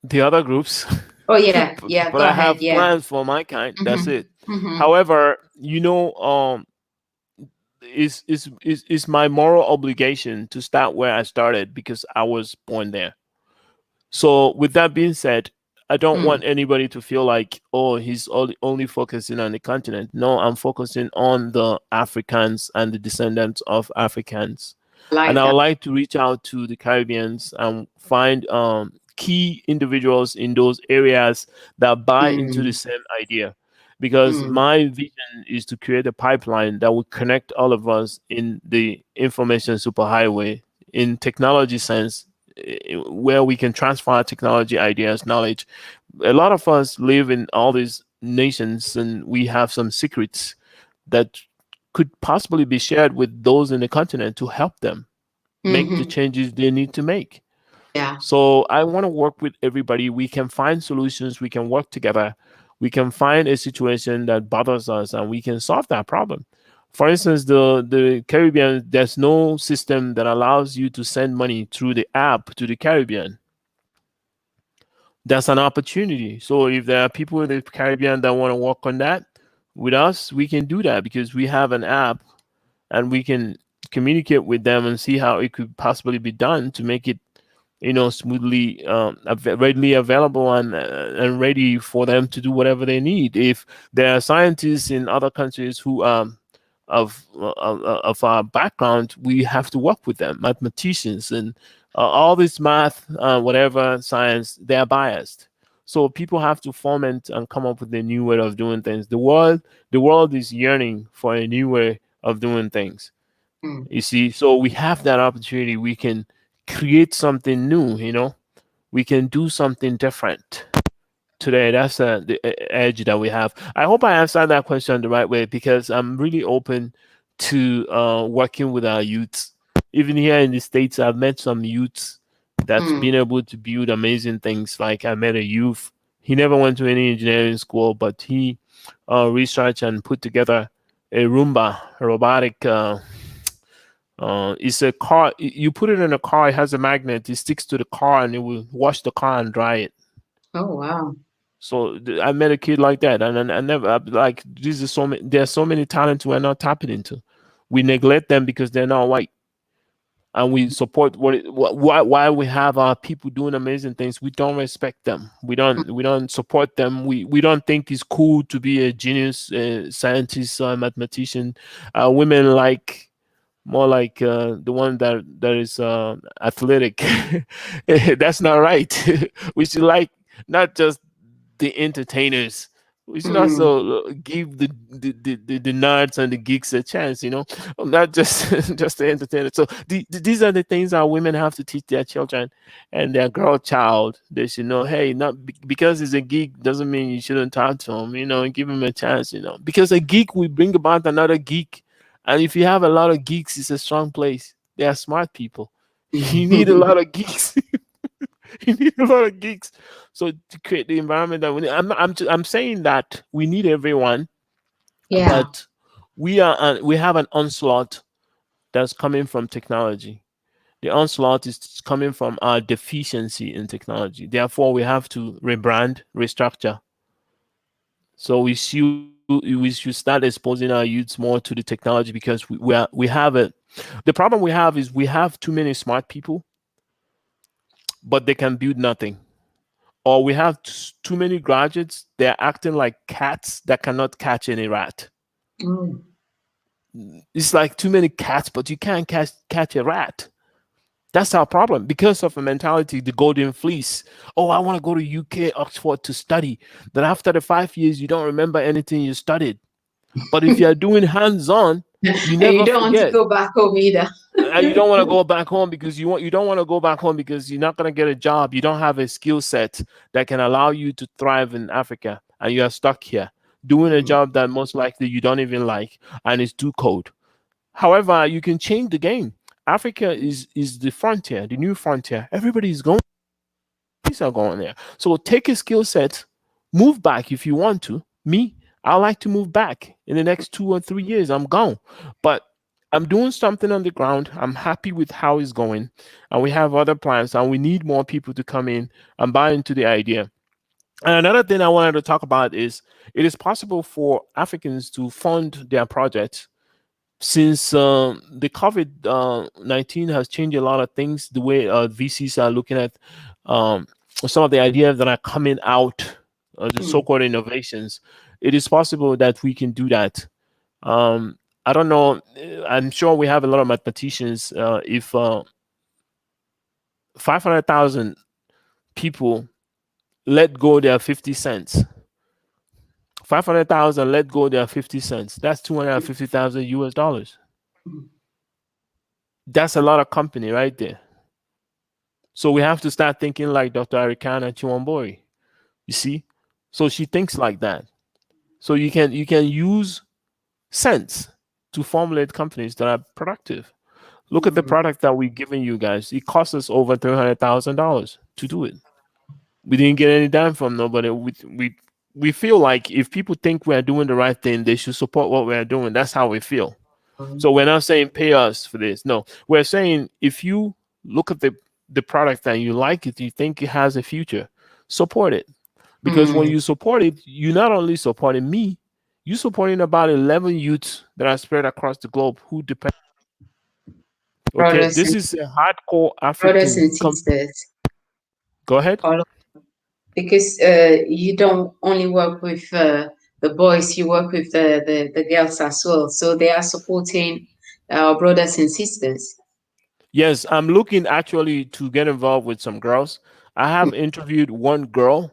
the other groups, Oh yeah, yeah. but Go I ahead. have Yeah. plans for my kind. That's Mm-hmm. it. Mm-hmm. However, it's my moral obligation to start where I started because I was born there. So, with that being said, I don't Mm. want anybody to feel like, oh, he's only focusing on the continent. No, I'm focusing on the Africans and the descendants of Africans. I And like I would that. like to reach out to the Caribbeans and find key individuals in those areas that buy into the Mm. same idea. Because Mm. my vision is to create a pipeline that will connect all of us in the information superhighway in technology sense, where we can transfer our technology ideas, knowledge. A lot of us live in all these nations and we have some secrets that could possibly be shared with those in the continent to help them make the Mm-hmm. changes they need to make. Yeah. So I want to work with everybody. We can find solutions, we can work together, we can find a situation that bothers us and we can solve that problem. For instance, the Caribbean, there's no system that allows you to send money through the app to the Caribbean. That's an opportunity. So if there are people in the Caribbean that want to work on that with us, we can do that because we have an app and we can communicate with them and see how it could possibly be done to make it, smoothly readily available and ready for them to do whatever they need. If there are scientists in other countries who of our background, we have to work with them. Mathematicians and all this math, whatever science, they are biased. So people have to foment and come up with a new way of doing things. The world is yearning for a new way of doing things. Mm. You see, so we have that opportunity. We can create something new. We can do something different today. That's the edge that we have. I hope I answered that question the right way because I'm really open to working with our youths. Even here in the States, I've met some youths that's Mm. been able to build amazing things. Like I met a youth, he never went to any engineering school, but he researched and put together a Roomba, a robotic. It's a car. You put it in a car. It has a magnet. It sticks to the car, and it will wash the car and dry it. Oh wow. So I met a kid like that, and I never like. This is so many. There's so many talents we're not tapping into. We neglect them because they're not white, and we support why we have our people doing amazing things. We don't respect them. We don't support them. We don't think it's cool to be a genius scientist or a mathematician. Women like more like the one that is athletic. That's not right. We should like not just the entertainers. We should Mm. also give the nerds and the geeks a chance, not just just the entertainers. So these are the things our women have to teach their children and their girl child. They should know, hey, not because he's a geek doesn't mean you shouldn't talk to him, and give him a chance, because a geek will bring about another geek, and if you have a lot of geeks, it's a strong place. They are smart people. You need a lot of geeks. You need a lot of geeks. So to create the environment that we need, I'm saying that we need everyone, Yeah. but we have an onslaught that's coming from technology. The onslaught is coming from our deficiency in technology. Therefore, we have to rebrand, restructure. So we should start exposing our youths more to the technology, because we have it. The problem we have is we have too many smart people, but they can build nothing. Or we have too many graduates, they're acting like cats that cannot catch any rat. Mm. It's like too many cats, but you can't catch a rat. That's our problem, because of a mentality, the golden fleece. Oh, I want to go to UK, Oxford to study. Then after the 5 years, you don't remember anything you studied. But if you're doing hands-on, you And you never don't want to forget. go back home either. And you don't want to go back home because you don't want to go back home because you're not going to get a job. You don't have a skill set that can allow you to thrive in Africa, and you are stuck here doing a job that most likely you don't even like, and it's too cold. However, you can change the game. Africa is the frontier, the new frontier. Everybody's going. These are going there. So take a skill set, move back if you want to. Me, I like to move back in the next 2 or 3 years. I'm gone, but I'm doing something on the ground. I'm happy with how it's going, and we have other plans, and we need more people to come in and buy into the idea. And another thing I wanted to talk about is it is possible for Africans to fund their projects, since the COVID 19 has changed a lot of things. The way VCs are looking at some of the ideas that are coming out, the so-called innovations, it is possible that we can do that. I don't know. I'm sure we have a lot of mathematicians. If 500,000 people let go their 50 cents, 500,000 let go their 50 cents, that's 250,000 US dollars. That's a lot of company right there. So we have to start thinking like Dr. Arikana Chiwambori. You see? So she thinks like that. So you can use sense to formulate companies that are productive. Look at the product that we're giving you guys. It cost us over $300,000 to do it. We didn't get any dime from nobody. We feel like if people think we are doing the right thing, they should support what we are doing. That's how we feel. So we're not saying pay us for this. No, we're saying if you look at the product and you like it, you think it has a future, support it. Because when you support it, you not only supporting me, you supporting about 11 youths that are spread across the globe who depend. Okay, brothers this and is a hardcore brothers African and company. sisters. Go ahead. All of, because you don't only work with the boys, you work with the girls as well. So they are supporting our brothers and sisters. Yes, I'm looking actually to get involved with some girls. I have interviewed one girl.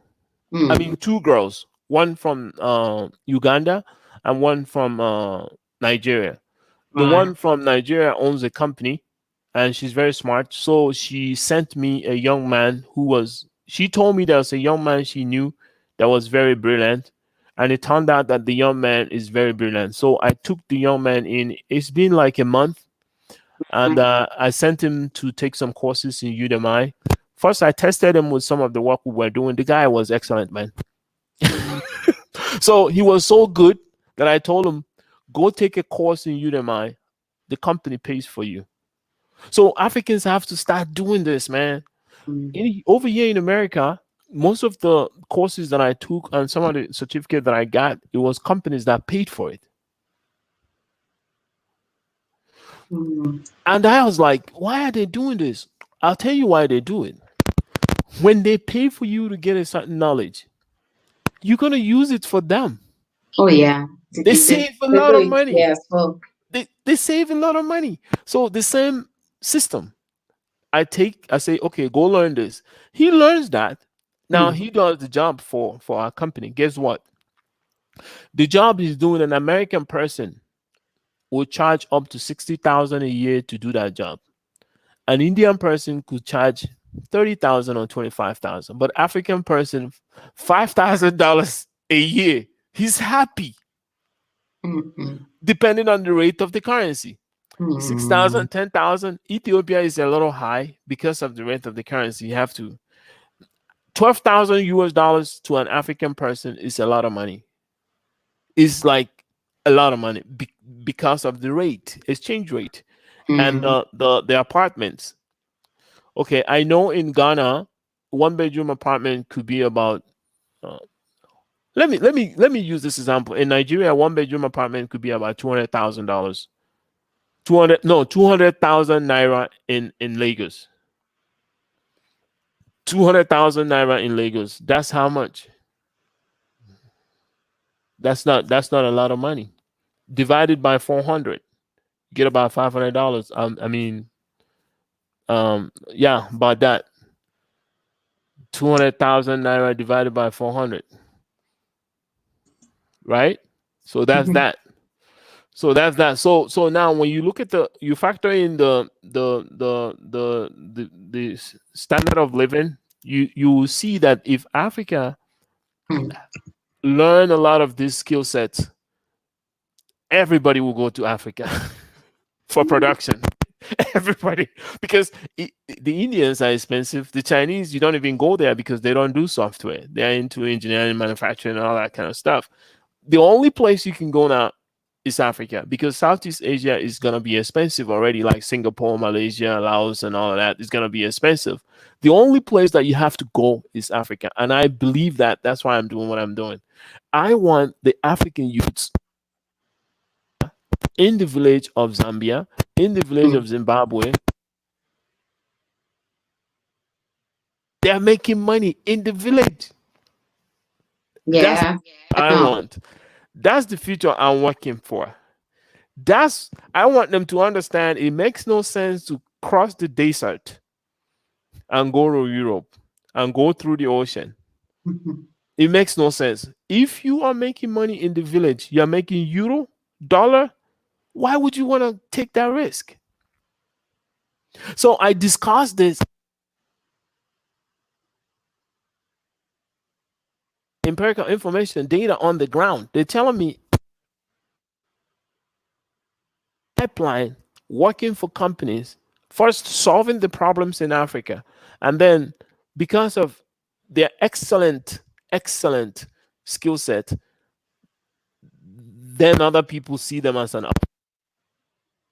I Mm. mean, two girls. One from Uganda and one from Nigeria. The Right. one from Nigeria owns a company, and she's very smart. So she sent me a young man who was. She told me there was a young man she knew that was very brilliant, and it turned out that the young man is very brilliant. So I took the young man in. It's been like a month, and I sent him to take some courses in Udemy. First, I tested him with some of the work we were doing. The guy was excellent, man. So he was so good that I told him, go take a course in Udemy. The company pays for you. So Africans have to start doing this, man. Over here in America, most of the courses that I took and some of the certificate that I got, it was companies that paid for it. And I was like, why are they doing this? I'll tell you why they do it. When they pay for you to get a certain knowledge, you're going to use it for them. Oh yeah, they They do they, save a they lot do of it money. here as well. They save a lot of money. So the same system. I say, okay, go learn this. He learns that. Now he does the job for our company. Guess what? The job he's doing, an American person will charge up to 60,000 a year to do that job. An Indian person could charge 30,000 or 25,000, but African person $5,000 a year. He's happy, depending on the rate of the currency. 6,000, 10,000. Ethiopia is a little high because of the rate of the currency. You have to 12,000 US dollars to an African person is a lot of money. It's like a lot of money because of the rate, exchange rate, and the apartments. Okay, I know in Ghana, one bedroom apartment could be about. Let me use this example. In Nigeria, one bedroom apartment could be about $200,000. 200,000 naira in Lagos. 200,000 naira in Lagos. That's how much? That's not a lot of money. Divided by 400, get about $500. Yeah, about that. 200,000 naira divided by 400, right? So that's that. So that's that. So now when you look at you factor in the standard of living, you will see that if Africa learn a lot of these skill sets, everybody will go to Africa for production. Everybody, because the Indians are expensive. The Chinese, you don't even go there because they don't do software. They're into engineering, manufacturing, and all that kind of stuff. The only place you can go now is Africa, because Southeast Asia is going to be expensive already, like Singapore, Malaysia, Laos, and all of that is going to be expensive. The only place that you have to go is Africa. And I believe that. That's why I'm doing what I'm doing. I want the African youths in the village of Zambia, in the village of Zimbabwe. They're making money in the village. That's what I want. That's the future I'm working for. I want them to understand it makes no sense to cross the desert and go to Europe and go through the ocean. It makes no sense. If you are making money in the village, you're making euro, dollar, why would you want to take that risk? So I discussed this empirical information, data on the ground. They're telling me pipeline working for companies, first solving the problems in Africa, and then because of their excellent skill set, then other people see them as an up,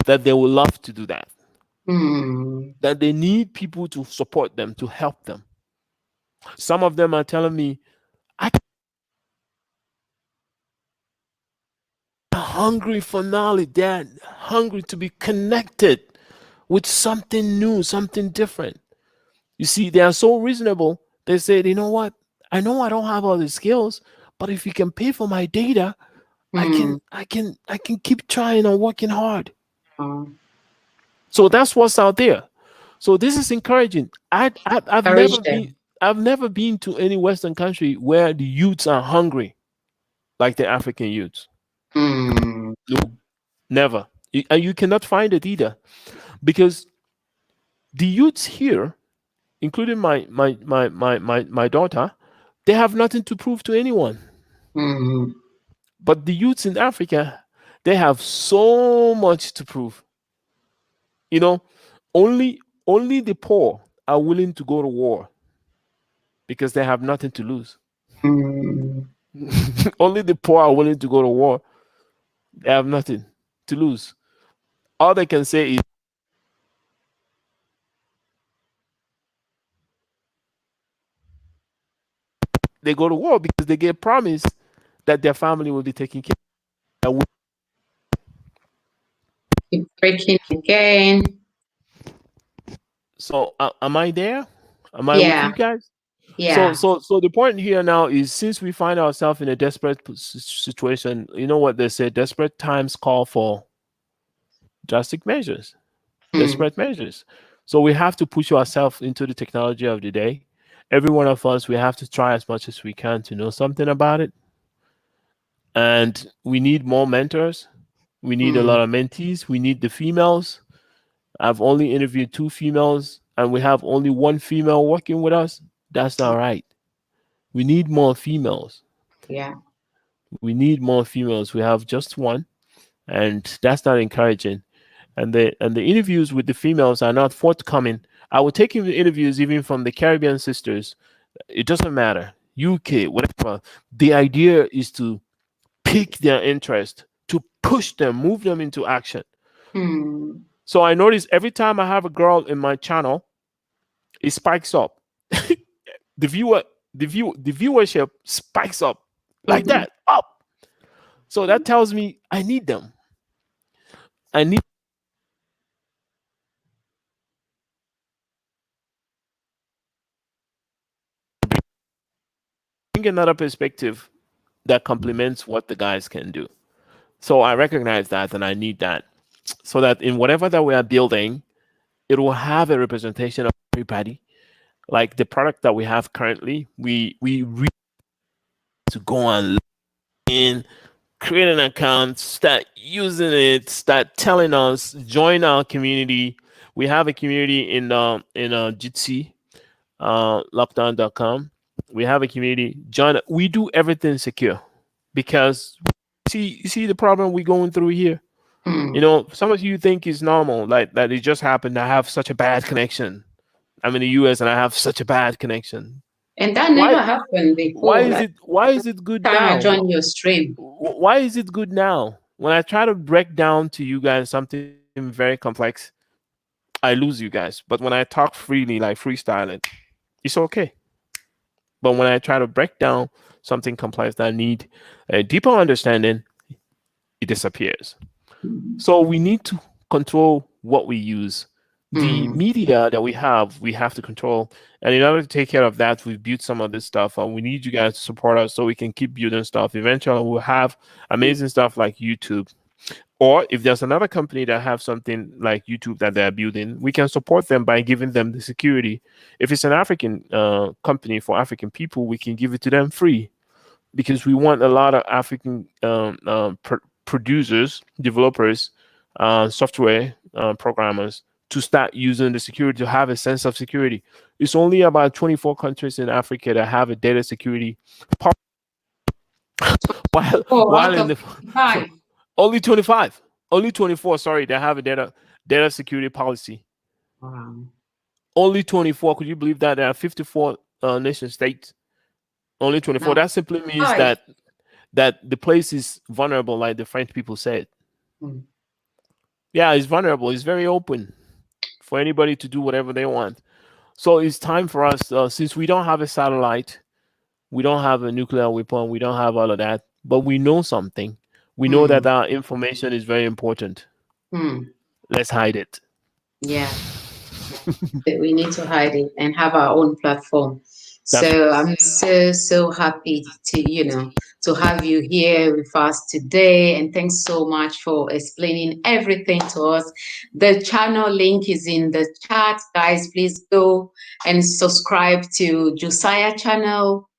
that they will love to do that. That they need people to support them, to help them. Some of them are telling me, I'm hungry for knowledge. They're hungry to be connected with something new, something different. You see, they are so reasonable. They said, you know what? I know I don't have all the skills, but if you can pay for my data, I can keep trying and working hard. So that's what's out there. So this is encouraging. I've never been to any Western country where the youths are hungry like the African youths. No, never. And you cannot find it either, because the youths here, including my daughter, they have nothing to prove to anyone. But the youths in Africa, they have so much to prove. You know, only the poor are willing to go to war because they have nothing to lose. Only the poor are willing to go to war. They have nothing to lose. All they can say is they go to war because they get promised that their family will be taken care of. Keep breaking again. So am I there? Am I with you guys? Yeah. So the point here now is, since we find ourselves in a desperate situation, you know what they say, desperate times call for drastic measures, desperate measures. So we have to push ourselves into the technology of the day. Every one of us, we have to try as much as we can to know something about it. And we need more mentors. We need a lot of mentees. We need the females. I've only interviewed 2 females, and we have only 1 female working with us. That's not right. We need more females. Yeah. We need more females. We have just 1, and that's not encouraging. and the interviews with the females are not forthcoming. I will take interviews even from the Caribbean sisters. It doesn't matter, UK, whatever. The idea is to pique their interest, to push them, move them into action. So I notice every time I have a girl in my channel, it spikes up. the viewership spikes up like that, up. So that tells me I need them. I need bring another perspective that complements what the guys can do. So I recognize that and I need that, so that in whatever that we are building, it will have a representation of everybody. Like the product that we have currently, we really to go on in, create an account, start using it, start telling us, join our community. We have a community in Jitsi, LOKDON.com. We have a community. Join it. We do everything secure because you see the problem we're going through here. You know, some of you think it's normal, like that it just happened. I have such a bad connection. I'm in the US and I have such a bad connection. And that never happened before. Why is it good time now? I joined your stream. Why is it good now? When I try to break down to you guys something very complex, I lose you guys. But when I talk freely, like freestyling, it's okay. But when I try to break down something complex that need a deeper understanding, it disappears. So we need to control what we use. The media that we have to control. And in order to take care of that, we've built some of this stuff. And we need you guys to support us so we can keep building stuff. Eventually, we'll have amazing stuff like YouTube. Or if there's another company that have something like YouTube that they're building, we can support them by giving them the security. If it's an African company for African people, we can give it to them free, because we want a lot of African producers, developers, software programmers to start using the security, to have a sense of security. It's only about 24 countries in Africa that have a data security while in the only 25, only 24, sorry, they have a data security policy. Wow. Only 24. Could you believe that? There are 54 nation states. Only 24. That simply means that the place is vulnerable, like the French people said. Yeah, it's vulnerable. It's very open for anybody to do whatever they want. So it's time for us, since we don't have a satellite, we don't have a nuclear weapon, we don't have all of that, but we know something. We know that our information is very important. Let's hide it. Yeah. We need to hide it and have our own platform. So I'm so happy to have you here with us today, and thanks so much for explaining everything to us. The channel link is in the chat, guys. Please go and subscribe to Josiah channel.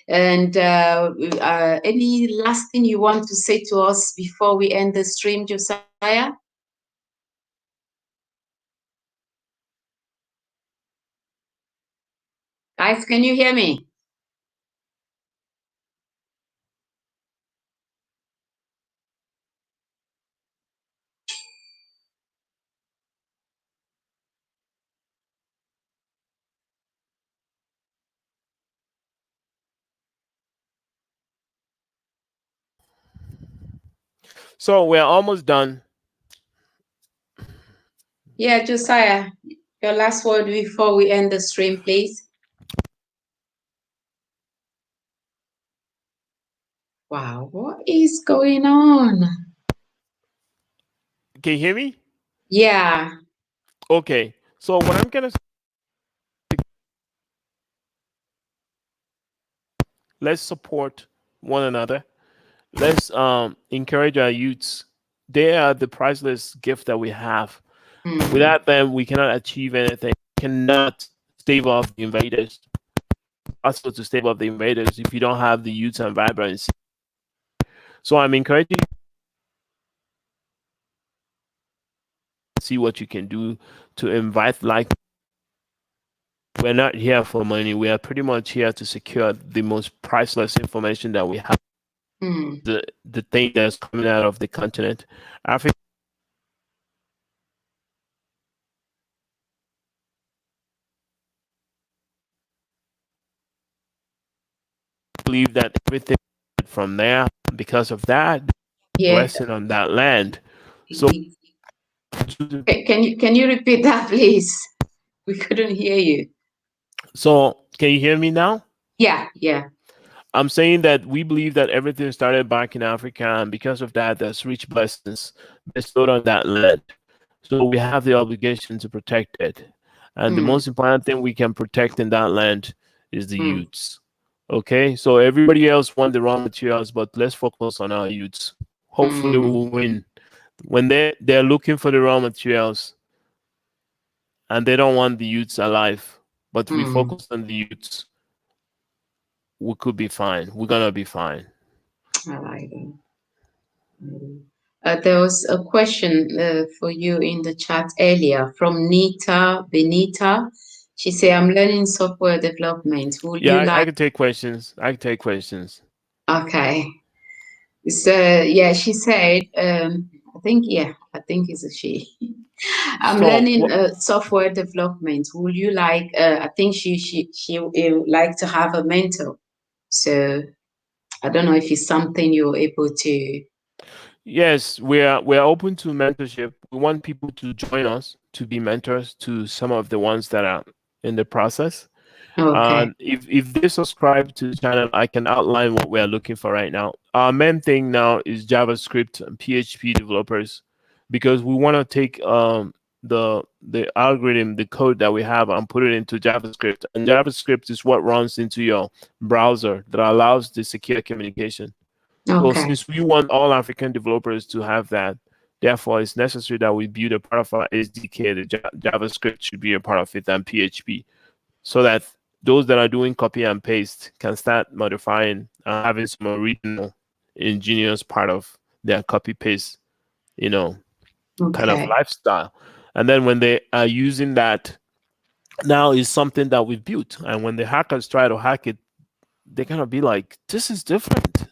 And any last thing you want to say to us before we end the stream, Josiah? Guys, can you hear me? So we're almost done. Yeah, Josiah, your last word before we end the stream, please. Wow, what is going on? Can you hear me? Yeah. Okay. So what I'm gonna say, let's support one another. Let's encourage our youths. They are the priceless gift that we have. Without them, we cannot achieve anything. We cannot stave off the invaders. Also, to stave off the invaders, if you don't have the youths and vibrancy. So I'm encouraging you to see what you can do to invite like. We're not here for money. We are pretty much here to secure the most priceless information that we have. The thing that's coming out of the continent. Africa believe that everything from there, because of that, Yeah. blessing on that land. So Can you repeat that, please? We couldn't hear you. so can you hear me now? Yeah, yeah. I'm saying that we believe that everything started back in Africa, and because of that, there's rich blessings bestowed on that land. So we have the obligation to protect it. And the most important thing we can protect in that land is the youths. Okay, so everybody else want the raw materials, but let's focus on our youths. Hopefully, we will win. When they're looking for the raw materials, and they don't want the youths alive, but we focus on the youths, we could be fine. We're gonna be fine. I like it. There was a question for you in the chat earlier from Nita Benita. She said, "I'm learning software development. Would you Yeah, I like?" can take questions. I can take questions. Okay. So yeah, she said, I think it's a she. I'm So learning software development. Would you like? I think she would like to have a mentor. So I don't know if it's something you're able to. yes, we're open to mentorship. We want people to join us to be mentors to some of the ones that are in the process. Okay. If they subscribe to the channel, I can outline what we are looking for right now. Our main thing now is JavaScript and PHP developers, because we want to take the algorithm, the code that we have, and put it into JavaScript. And JavaScript is what runs into your browser that allows the secure communication. So Okay. since we want all African developers to have that, therefore it's necessary that we build a part of our SDK. The JavaScript should be a part of it, and PHP, so that those that are doing copy and paste can start modifying and having some original ingenious part of their copy paste, kind of lifestyle. And then when they are using that, now is something that we've built. And when the hackers try to hack it, they're gonna be like, this is different.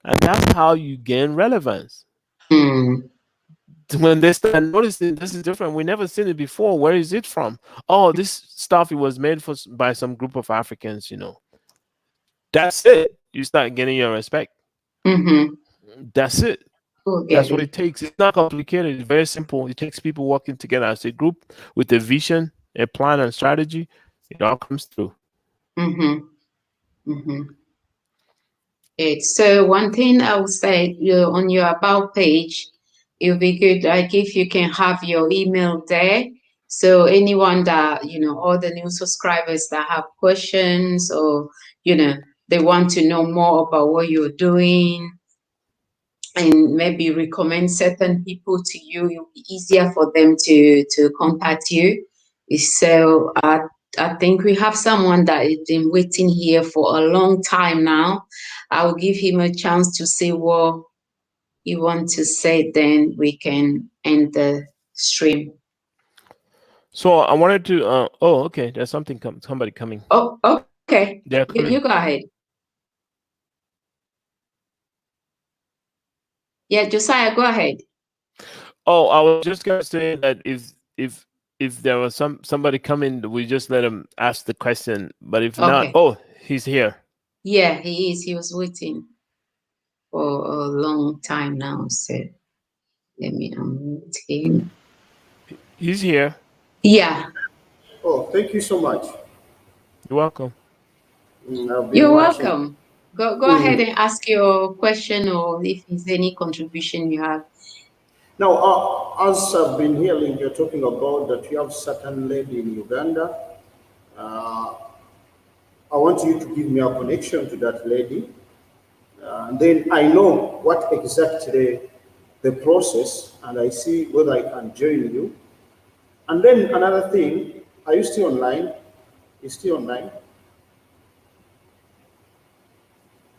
And that's how you gain relevance. When they start noticing this is different, we never seen it before. Where is it from? Oh, this stuff, it was made by some group of Africans. That's it. You start getting your respect. That's it. That's what it takes. It's not complicated. It's very simple. It takes people working together as a group with a vision, a plan, and strategy. It all comes through. So one thing I would say, on your about page, it would be good, like, if you can have your email there. So anyone that, all the new subscribers that have questions, or, they want to know more about what you're doing and maybe recommend certain people to you, it'll be easier for them to contact you. So I think we have someone that has been waiting here for a long time now. I will give him a chance to say what he wants to say, then we can end the stream. So I wanted to. Oh, okay. There's somebody coming. Oh, okay. They're coming. You go ahead. Yeah, Josiah, go ahead. Oh, I was just gonna say that if there was somebody coming, we just let him ask the question. But if not, oh, he's here. Yeah, he is. He was waiting for a long time now. So let me unmute him. He's here. Yeah. Oh, thank you so much. You're welcome. You're welcome. Go ahead and ask your question, or if there's any contribution you have. Now, as I've been hearing, you're talking about that you have certain lady in Uganda. I want you to give me a connection to that lady. Then I know what exactly the process, and I see whether I can join you. And then another thing, are you still online? Is still online?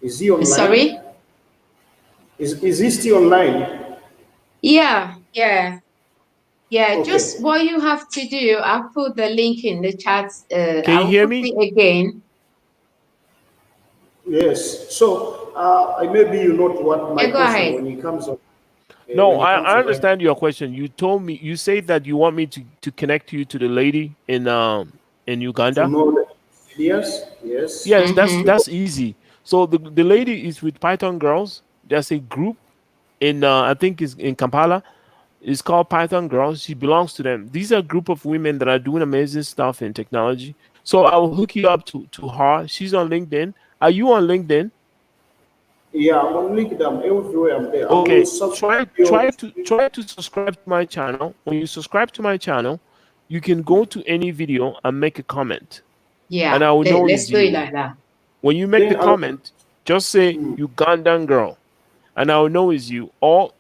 Is he online? Sorry? Is he still online? Yeah. Okay. Just what you have to do, I'll put the link in the chat. Can you hear me? It again. Yes. So maybe you know what my question when he comes up. No, I understand your question. You told me, you said that you want me to connect you to the lady in Uganda. Yes. Yes, that's easy. So the lady is with Python Girls. There's a group in I think is in Kampala. It's called Python Girls. She belongs to them. These are a group of women that are doing amazing stuff in technology. So I will hook you up to her. She's on LinkedIn. Are you on LinkedIn? Yeah, I'm on LinkedIn. Everywhere I'm there. I will Okay. subscribe Try to subscribe to my channel. When you subscribe to my channel, you can go to any video and make a comment, and Yeah, I will know let's it's do it you. like that. When you make the Then I will, comment, just say Ugandan girl, and I will know it's you. Or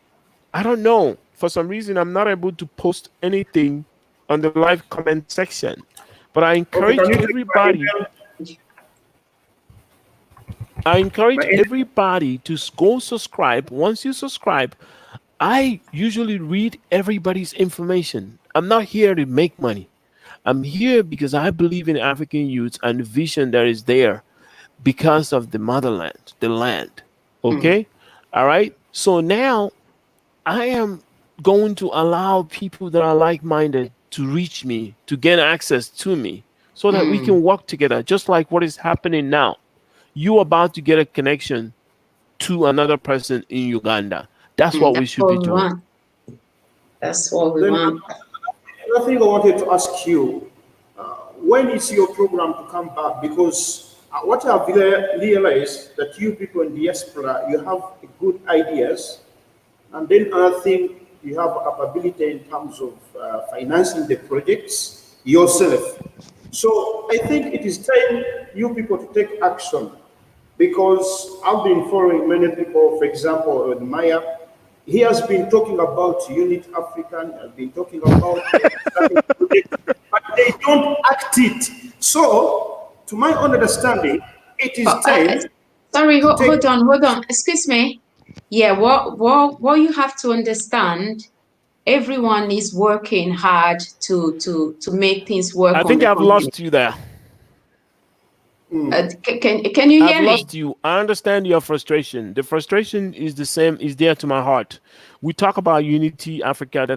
I don't know. For some reason, I'm not able to post anything on the live comment section. But okay, can you take my email? I My encourage email? everybody to go subscribe. Once you subscribe, I usually read everybody's information. I'm not here to make money. I'm here because I believe in African youth and the vision that is there because of the motherland, the land. Mm, Okay? All right. So now I am going to allow people that are like minded to reach me, to get access to me, so that we mm, can work together, just like what is happening now. You about to get a connection to another person in Uganda. That's what we that's should be what we doing. want. That's what we Then want. another thing I wanted to ask you, when is your program to come back? Because what I've realized that you people in diaspora, you have good ideas, and then another thing, you have a capability in terms of financing the projects yourself. So I think it is time you people to take action because I've been following many people, for example, Maya. He has been talking about Unit African, has been talking about starting project, but they don't act it. So, to my own understanding, it is time Sorry, to take. hold on. Excuse me. Yeah, what you have to understand, everyone is working hard to make things I work on think the I've continent. lost you there. Can you I've hear me? lost you. I understand your frustration. The frustration is the same, is there to my heart. We talk about unity, Africa,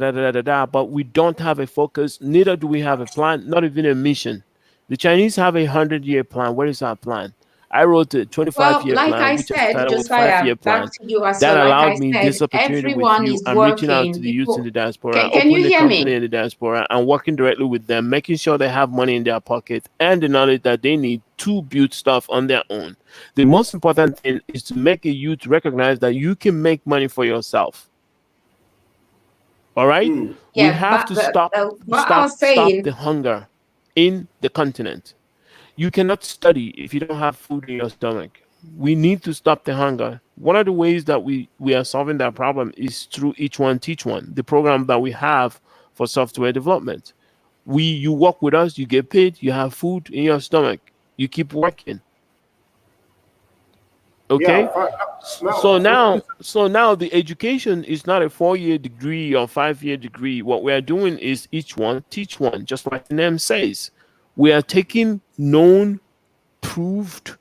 but we don't have a focus. Neither do we have a plan, not even a mission. The Chinese have a 100-year plan. Where is our plan? I wrote a 25 Well, year like plan, I which I said, started with Josiah, 5 year back plan. to you as That well. Like I allowed me said, this opportunity with everyone you. is I'm reaching out working. to the youth in People, the diaspora, can you opening a hear me? company in the diaspora, and working directly with them, making sure they have money in their pocket and the knowledge that they need to build stuff on their own. The most important thing is to make a youth recognize that you can make money for yourself. All right? We Yeah, have but to stop what I was the saying, hunger in the continent. You cannot study if you don't have food in your stomach. We need to stop the hunger. One of the ways that we are solving that problem is through Each One Teach One, the program that we have for software development. You work with us, you get paid, you have food in your stomach, you keep working. Yeah, Okay? now, for So now the education is not a 4 year degree or 5 year degree. What we are doing is Each One Teach One, just like the name says. We are taking known, proved,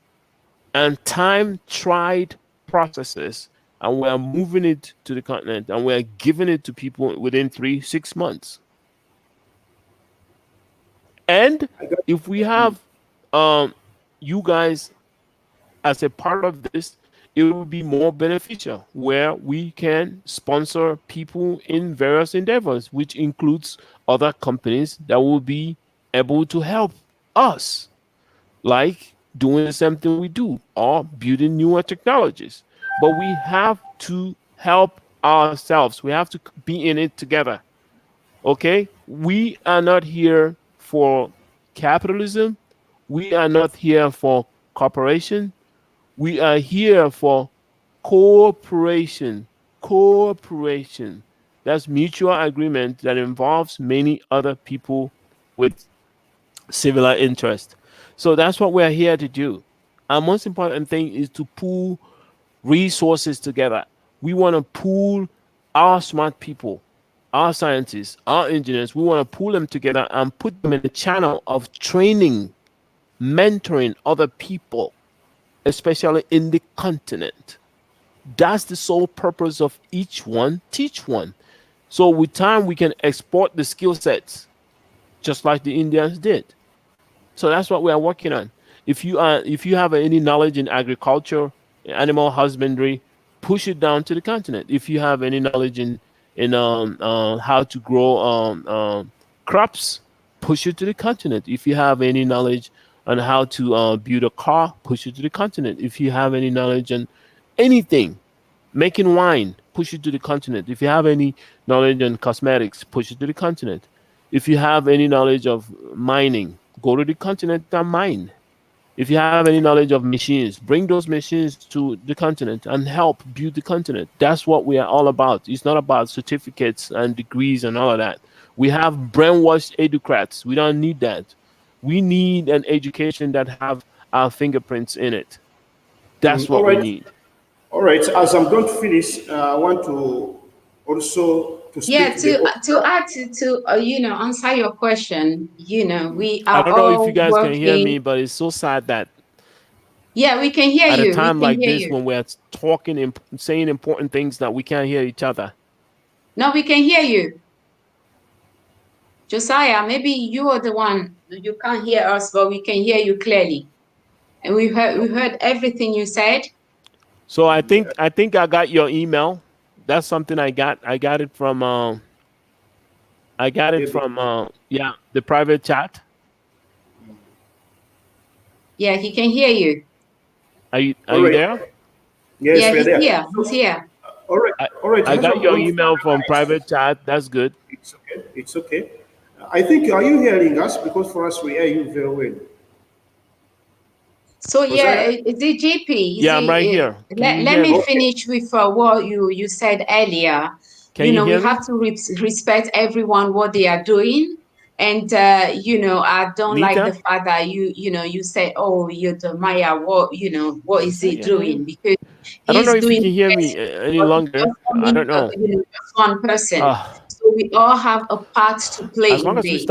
and time tried processes, and we are moving it to the continent, and we are giving it to people within 3 6 months. And I got, if we have you guys as a part of this, it will be more beneficial where we can sponsor people in various endeavors, which includes other companies that will be able to help us, like doing the same thing we do or building newer technologies. But we have to help ourselves. We have to be in it together. Okay? We are not here for capitalism. We are not here for corporation. We are here for cooperation. Cooperation. That's mutual agreement that involves many other people with similar interest. So that's what we're here to do. Our most important thing is to pool resources together. We want to pool our smart people, our scientists, our engineers. We want to pool them together and put them in a channel of training, mentoring other people, especially in the continent. That's the sole purpose of Each One Teach One. So with time, we can export the skill sets, just like the Indians did. So that's what we are working on. If you have any knowledge in agriculture, animal husbandry, push it down to the continent. If you have any knowledge in how to grow crops, push it to the continent. If you have any knowledge on how to build a car, push it to the continent. If you have any knowledge on anything, making wine, push it to the continent. If you have any knowledge on cosmetics, push it to the continent. If you have any knowledge of mining, go to the continent and mine. If you have any knowledge of machines, bring those machines to the continent and help build the continent. That's what we are all about. It's not about certificates and degrees and all of that. We have brainwashed educrats. We don't need that. We need an education that have our fingerprints in it. That's All what we right. need. All right. As I'm going to finish, I want to also to speak Yeah, to the. to add to answer your question, we I are don't know if you all guys can hear me, working. but it's so sad that Yeah, we can hear at a you. We time can like hear this you. when we're talking and saying important things that we can't hear each other. No, we can hear you. Josiah, maybe you are the one, you can't hear us, but we can hear you clearly. And we heard everything you said. So I think I got your email. That's something I got. I got it Maybe. from yeah, the private chat. Yeah, he can hear you. Are All you right. there? Yes, Yeah, we're he's there. here. He's here. All right. I, All right. I As got I'm your going to email from finalize, private chat. That's good. it's okay. It's okay. I think, are you hearing us? Because for us, we hear you very well. So Was yeah, I? is it GP? Is Yeah, I'm right it? here. Can Let you let hear me me? Okay. finish with what you said earlier. Can you We hear me? have to respect everyone what they are doing, and I don't like the Nita? fact that you say, oh, you're the Maya. What is he Hey. doing? Because I don't know he's if you doing can hear the best, me any but he's longer. just I only don't know. just one person. Uh, So we all have a part to play as long in as this.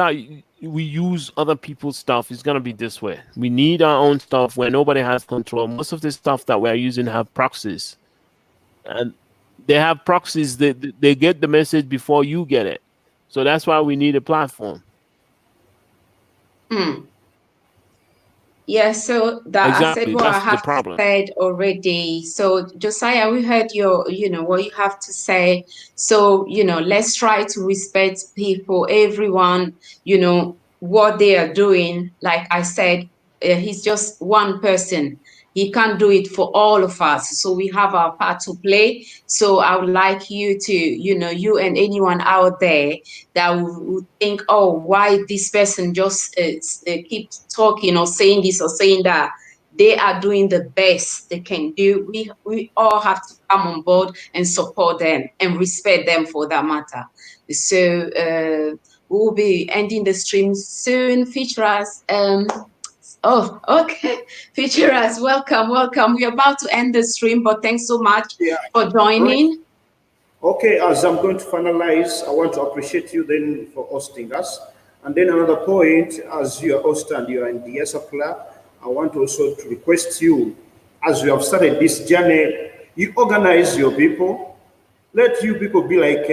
we use other people's stuff, it's gonna be this way. We need our own stuff where nobody has control. Most of the stuff that we're using have proxies, and they have proxies. They get the message before you get it. So that's why we need a platform. Hmm. Yeah, so that I said Exactly. what I That's the have to problem. say already. So Josiah, we heard what you have to say. So, let's try to respect people, everyone, what they are doing. Like I said, he's just one person. He can't do it for all of us. So we have our part to play. So I would like you to, you and anyone out there that would think, oh, why this person just keep talking or saying this or saying that. They are doing the best they can do. We all have to come on board and support them and respect them for that matter. So we will be ending the stream soon. Feature us. Oh, okay. Feature us. Welcome, welcome. We're about to end the stream, but thanks so much Yeah. for All right. joining. Okay, as I'm going to finalize, I want to appreciate you then for hosting us. And then another point, as you are host and you are in the supply, I want also to request you, as you have started this journey, you organize your people. Let you people be like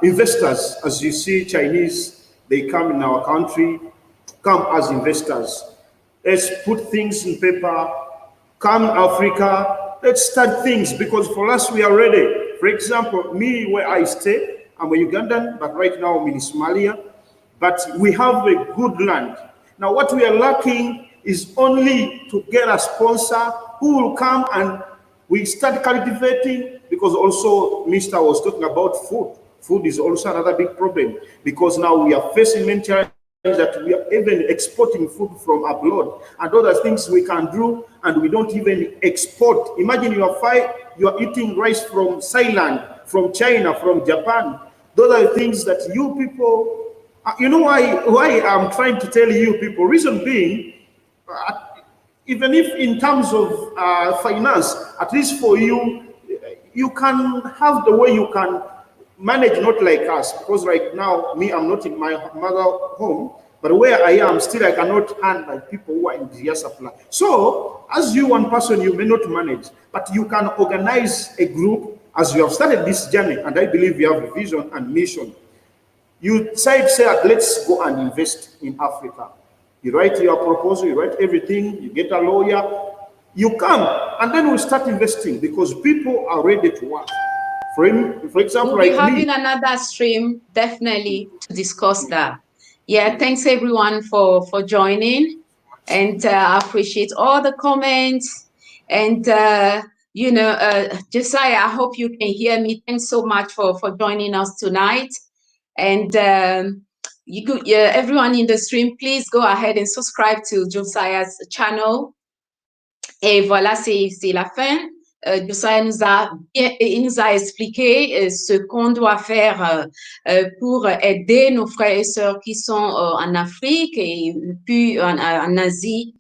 investors. As you see, Chinese, they come in our country, come as investors. Let's put things in paper. Come Africa, let's start things because for us we are ready. For example, me where I stay, I'm a Ugandan, but right now I'm in Somalia. But we have a good land. Now what we are lacking is only to get a sponsor who will come and we start cultivating because also Mr. was talking about food. Food is also another big problem because now we are facing many challenges that we are even exporting food from abroad and other things we can do and we don't even export. Imagine you are eating rice from Thailand, from China, from Japan. Those are the things that you people, you know why I'm trying to tell you people, reason being, even if in terms of finance, at least for you, you can have the way you can manage, not like us, because right now, me, I'm not in my mother home, but where I am, still I cannot hand my people who are in the supply. So, as you one person, you may not manage, but you can organize a group as you have started this journey, and I believe you have a vision and mission. You said, let's go and invest in Africa. You write your proposal, you write everything, you get a lawyer, you come, and then we start investing because people are ready to work. For example, we'll be like having me. another stream definitely to discuss that. Yeah, thanks everyone for joining, and I appreciate all the comments. And Josiah, I hope you can hear me. Thanks so much for joining us tonight. And everyone in the stream, please go ahead and subscribe to Josiah's channel. Et voilà, c'est la fin. Josiah il nous a expliqué ce qu'on doit faire pour aider nos frères et sœurs qui sont en Afrique et puis en Asie,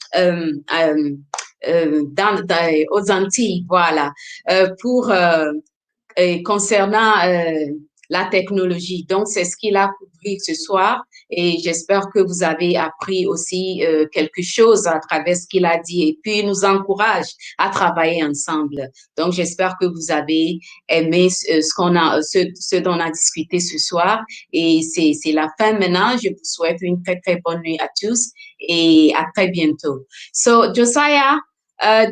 aux Antilles, voilà, pour concernant la technologie. Donc, c'est ce qu'il a couvert ce soir et j'espère que vous avez appris aussi quelque chose à travers ce qu'il a dit et puis il nous encourage à travailler ensemble. Donc, j'espère que vous avez aimé ce dont on a discuté ce soir et c'est la fin maintenant. Je vous souhaite une très, très bonne nuit à tous et à très bientôt. So, Josiah,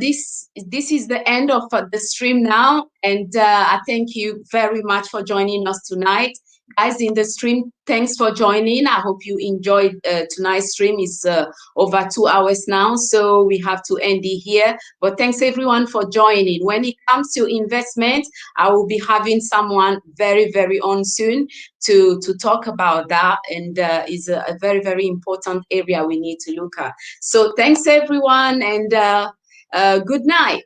this is the end of the stream now, and I thank you very much for joining us tonight. Guys in the stream, thanks for joining. I hope you enjoyed tonight's stream. It's over 2 hours now, so we have to end it here. But thanks everyone for joining. When it comes to investment, I will be having someone very, very on soon to talk about that, and is a very, very important area we need to look at. So thanks everyone, and good night.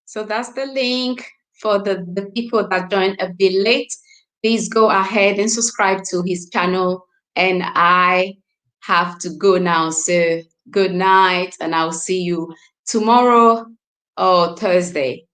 So that's the link for the people that joined a bit late. Please go ahead and subscribe to his channel. And I have to go now. So good night, and I'll see you tomorrow or Thursday.